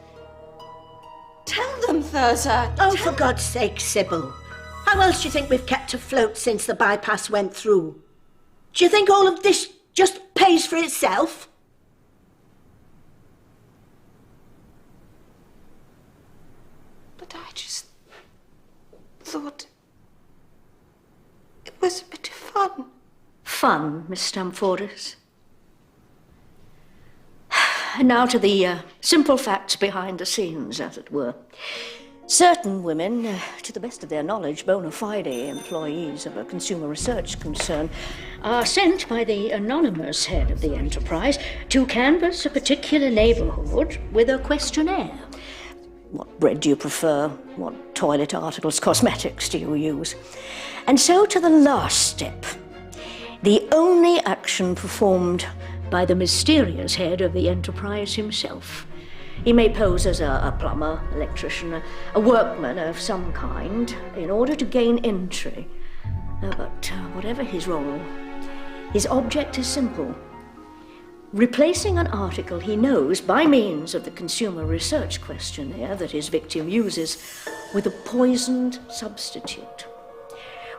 Tell them, Thurza. Oh, for God's sake, Sybil. How else do you think we've kept afloat since the bypass went through? Do you think all of this just pays for itself? But I just thought it was a bit of fun. Fun, Miss Stamfordis. And now to the simple facts behind the scenes, as it were. Certain women, to the best of their knowledge, bona fide employees of a consumer research concern, are sent by the anonymous head of the enterprise to canvass a particular neighbourhood with a questionnaire. What bread do you prefer? What toilet articles, cosmetics do you use? And so to the last step, the only action performed by the mysterious head of the enterprise himself. He may pose as a plumber, electrician, a workman of some kind in order to gain entry. But whatever his role, his object is simple. Replacing an article he knows by means of the consumer research questionnaire that his victim uses with a poisoned substitute,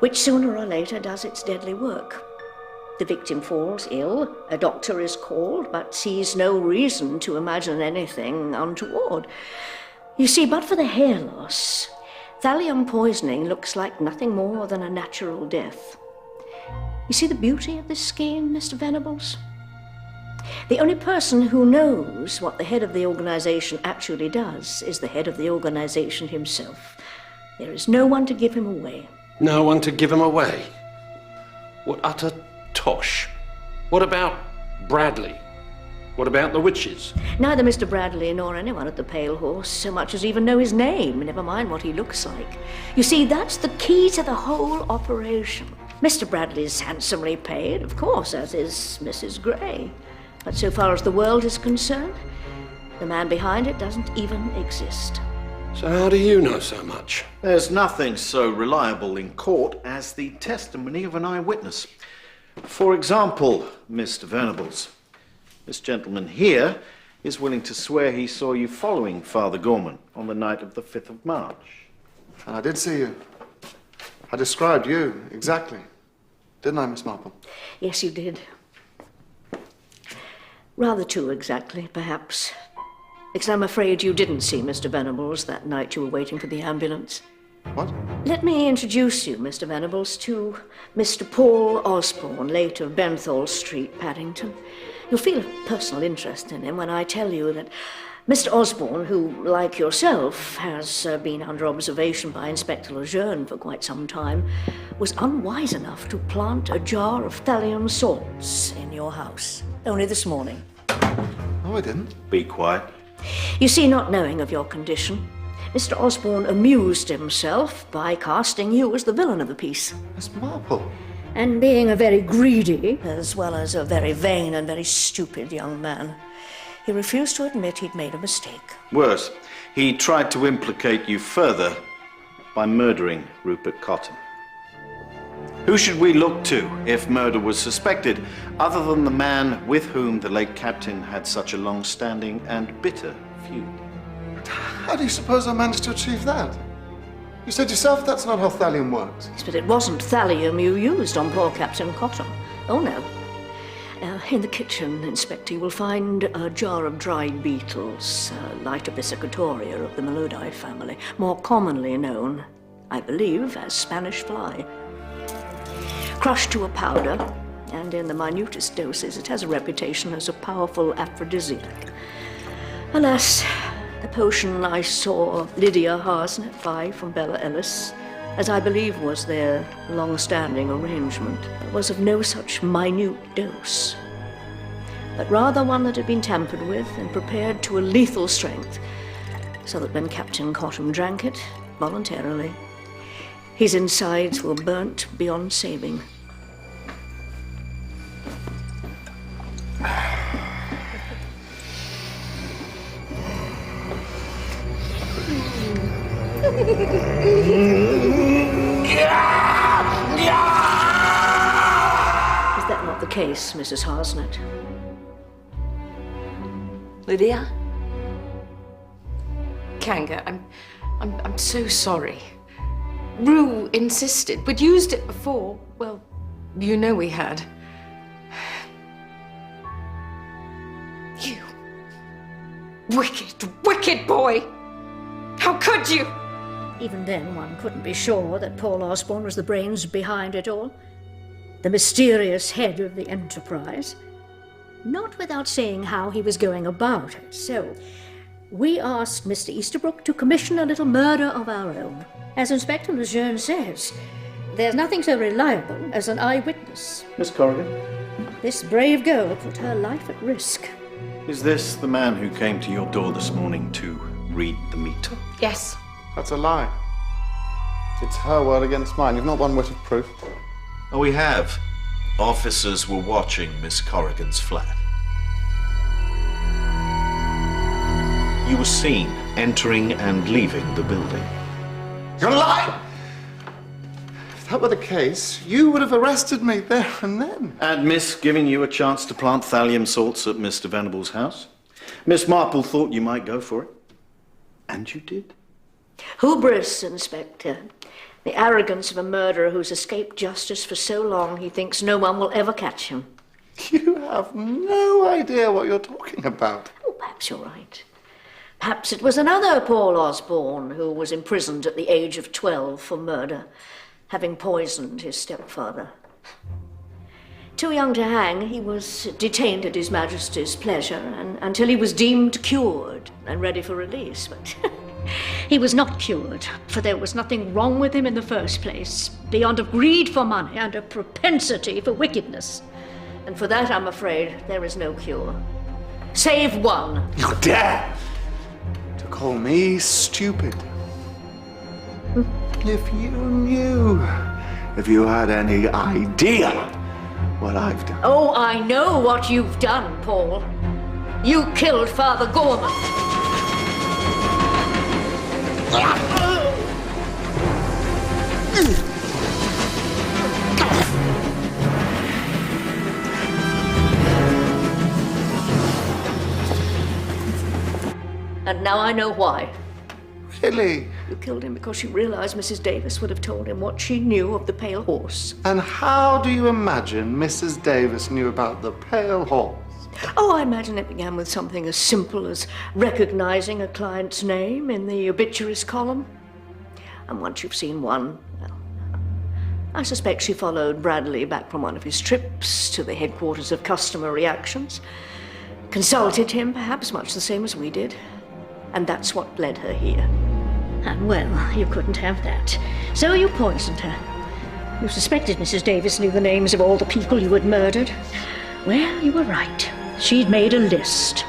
which sooner or later does its deadly work. The victim falls ill, a doctor is called, but sees no reason to imagine anything untoward. You see, but for the hair loss, thallium poisoning looks like nothing more than a natural death. You see the beauty of this scheme, Mr. Venables? The only person who knows what the head of the organization actually does is the head of the organization himself. There is no one to give him away. No one to give him away? What utter tosh. What about Bradley? What about the witches? Neither Mr. Bradley nor anyone at the Pale Horse so much as even know his name, never mind what he looks like. You see, that's the key to the whole operation. Mr. Bradley's handsomely paid, of course, as is Mrs. Gray. But so far as the world is concerned, the man behind it doesn't even exist. So how do you know so much? There's nothing so reliable in court as the testimony of an eyewitness. For example, Mr. Venables, this gentleman here is willing to swear he saw you following Father Gorman on the night of the 5th of March. I did see you. I described you exactly. Didn't I, Miss Marple? Yes, you did. Rather too exactly, perhaps. Because I'm afraid you didn't see Mr. Venables that night you were waiting for the ambulance. What? Let me introduce you, Mr. Venables, to Mr. Paul Osborne, late of Benthall Street, Paddington. You'll feel a personal interest in him when I tell you that Mr. Osborne, who, like yourself, has been under observation by Inspector Lejeune for quite some time, was unwise enough to plant a jar of thallium salts in your house. Only this morning. No, I didn't. Be quiet. You see, not knowing of your condition, Mr. Osborne amused himself by casting you as the villain of the piece. Miss Marple? And being a very greedy, as well as a very vain and very stupid young man, he refused to admit he'd made a mistake. Worse, he tried to implicate you further by murdering Rupert Cotton. Who should we look to if murder was suspected, other than the man with whom the late captain had such a long-standing and bitter feud? How do you suppose I managed to achieve that? You said yourself that's not how thallium works. Yes, but it wasn't thallium you used on poor Captain Cotton. Oh, no. In the kitchen, Inspector, you will find a jar of dried beetles, Lighter piscatoria of the Melodite family, more commonly known, I believe, as Spanish fly. Crushed to a powder, and in the minutest doses, it has a reputation as a powerful aphrodisiac. Alas, the potion I saw Lydia Harsnet buy from Bella Ellis, as I believe was their long-standing arrangement, was of no such minute dose, but rather one that had been tampered with and prepared to a lethal strength, so that when Captain Cotton drank it, voluntarily, his insides were burnt beyond saving. that not the case, Mrs. Harsnett? Lydia? Kanga, I'm so sorry. Rue insisted. We'd used it before. Well, you know we had. You wicked boy! How could you? Even then, one couldn't be sure that Paul Osborne was the brains behind it all. The mysterious head of the enterprise. Not without saying how he was going about it. So, we asked Mr. Easterbrook to commission a little murder of our own. As Inspector Lejeune says, there's nothing so reliable as an eyewitness. Miss Corrigan? This brave girl put her life at risk. Is this the man who came to your door this morning to read the meter? Yes. That's a lie. It's her word against mine. You've not one whit of proof. Oh, we have. Officers were watching Miss Corrigan's flat. You were seen entering and leaving the building. You're lying! If that were the case, you would have arrested me there and then. And Miss giving you a chance to plant thallium salts at Mr. Venable's house? Miss Marple thought you might go for it. And you did. Hubris, Inspector. The arrogance of a murderer who's escaped justice for so long he thinks no one will ever catch him. You have no idea what you're talking about. Oh, perhaps you're right. Perhaps it was another Paul Osborne who was imprisoned at the age of 12 for murder, having poisoned his stepfather. Too young to hang, he was detained at His Majesty's pleasure until he was deemed cured and ready for release. But he was not cured, for there was nothing wrong with him in the first place, beyond a greed for money and a propensity for wickedness. And for that, I'm afraid, there is no cure. Save one. You dare to call me stupid. If you knew, if you had any idea what I've done. Oh, I know what you've done, Paul. You killed Father Gorman. And now I know why. Really? You killed him because you realized Mrs. Davis would have told him what she knew of the Pale Horse. And how do you imagine Mrs. Davis knew about the Pale Horse? Oh, I imagine it began with something as simple as recognizing a client's name in the obituaries column. And once you've seen one, well, I suspect she followed Bradley back from one of his trips to the headquarters of Customer Reactions, consulted him, perhaps much the same as we did, and that's what led her here. And well, you couldn't have that, so you poisoned her. You suspected Mrs. Davis knew the names of all the people you had murdered. Well, you were right. She'd made a list.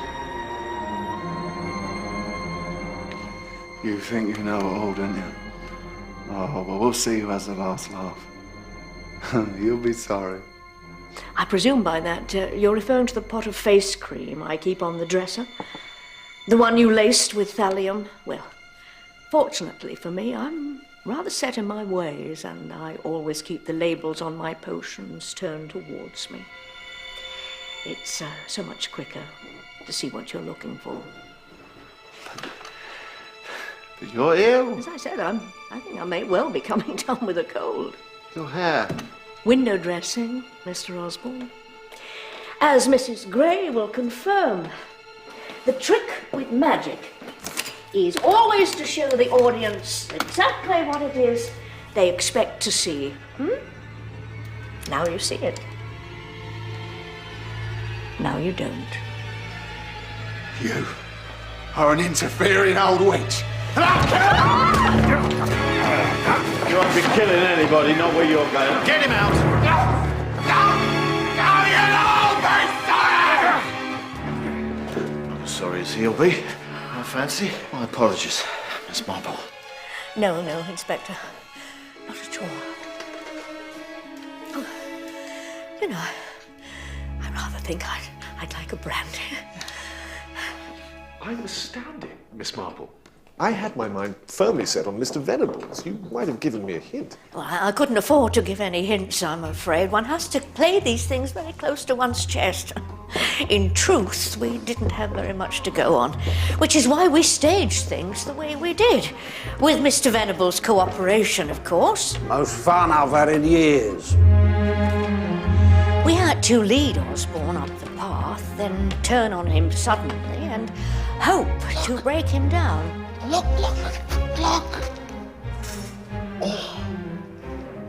You think you know it all, don't you? Oh, well, we'll see who has the last laugh. You'll be sorry. I presume by that you're referring to the pot of face cream I keep on the dresser? The one you laced with thallium? Well, fortunately for me, I'm rather set in my ways, and I always keep the labels on my potions turned towards me. It's so much quicker to see what you're looking for. But you're ill. As I said, I think I may well be coming down with a cold. Your hair. Window dressing, Mr. Osborne. As Mrs. Gray will confirm, the trick with magic is always to show the audience exactly what it is they expect to see. Now you see it. Now you don't. You are an interfering old witch. You won't be killing anybody, not where you're going. Get him out! Not as sorry as he'll be, I fancy. My apologies, Miss Marple. No, Inspector. Not at all. Oh, you know, I rather think I'd like a brandy. I'm astounded, Miss Marple. I had my mind firmly set on Mr. Venables. You might have given me a hint. Well, I couldn't afford to give any hints, I'm afraid. One has to play these things very close to one's chest. In truth, we didn't have very much to go on, which is why we staged things the way we did. With Mr. Venables' cooperation, of course. Most fun I've had in years. We had to lead Osborne up the path, then turn on him suddenly and hope to break him down. Look at the clock. Oh.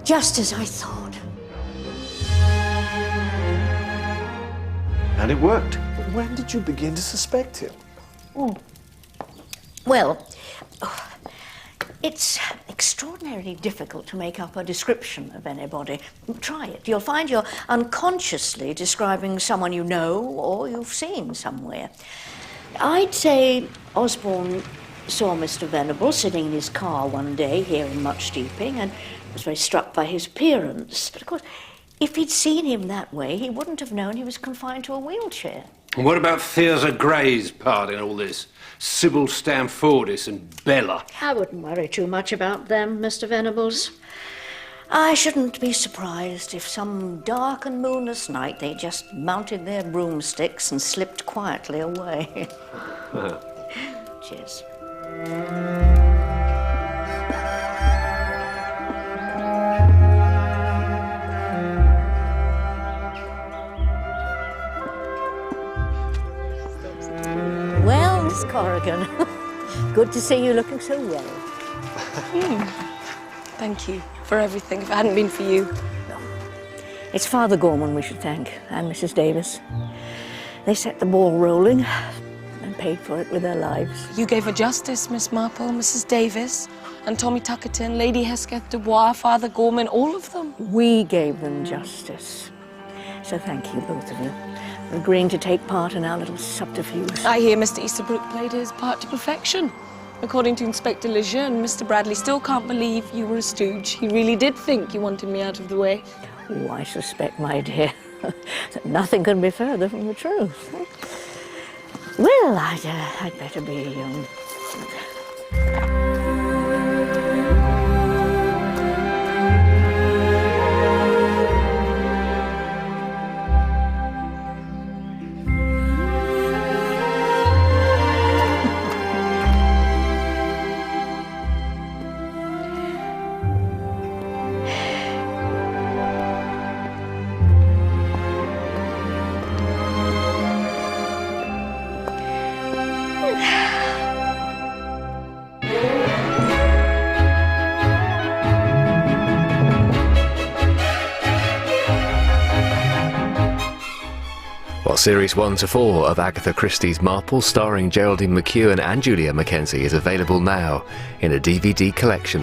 Just as I thought. And it worked. When did you begin to suspect him? Well, it's extraordinarily difficult to make up a description of anybody. Try it. You'll find you're unconsciously describing someone you know or you've seen somewhere. I'd say Osborne saw Mr. Venables sitting in his car one day here in Much Deeping and was very struck by his appearance. But of course, if he'd seen him that way, he wouldn't have known he was confined to a wheelchair. And what about Thirza Gray's part in all this? Sybil Stamfordis and Bella. I wouldn't worry too much about them, Mr. Venables. I shouldn't be surprised if some dark and moonless night they just mounted their broomsticks and slipped quietly away. Cheers. Well, Miss Corrigan, good to see you looking so well. Thank you for everything. If it hadn't been for you. No. It's Father Gorman we should thank, and Mrs. Davis. They set the ball rolling and paid for it with their lives. You gave her justice, Miss Marple, Mrs. Davis, and Tommy Tuckerton, Lady Hesketh Dubois, Father Gorman, all of them. We gave them justice. So thank you, both of you, for agreeing to take part in our little subterfuge. I hear Mr. Easterbrook played his part to perfection. According to Inspector Lejeune, Mr. Bradley still can't believe you were a stooge. He really did think you wanted me out of the way. Oh, I suspect, my dear, that nothing can be further from the truth. Well, I'd better be... Series 1 to 4 of Agatha Christie's Marple, starring Geraldine McEwen and Julia Mackenzie, is available now in a DVD collection.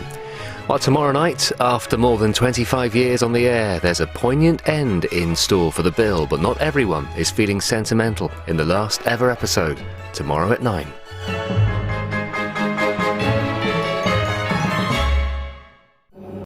While tomorrow night, after more than 25 years on the air, there's a poignant end in store for the bill, but not everyone is feeling sentimental in the last ever episode, tomorrow at 9.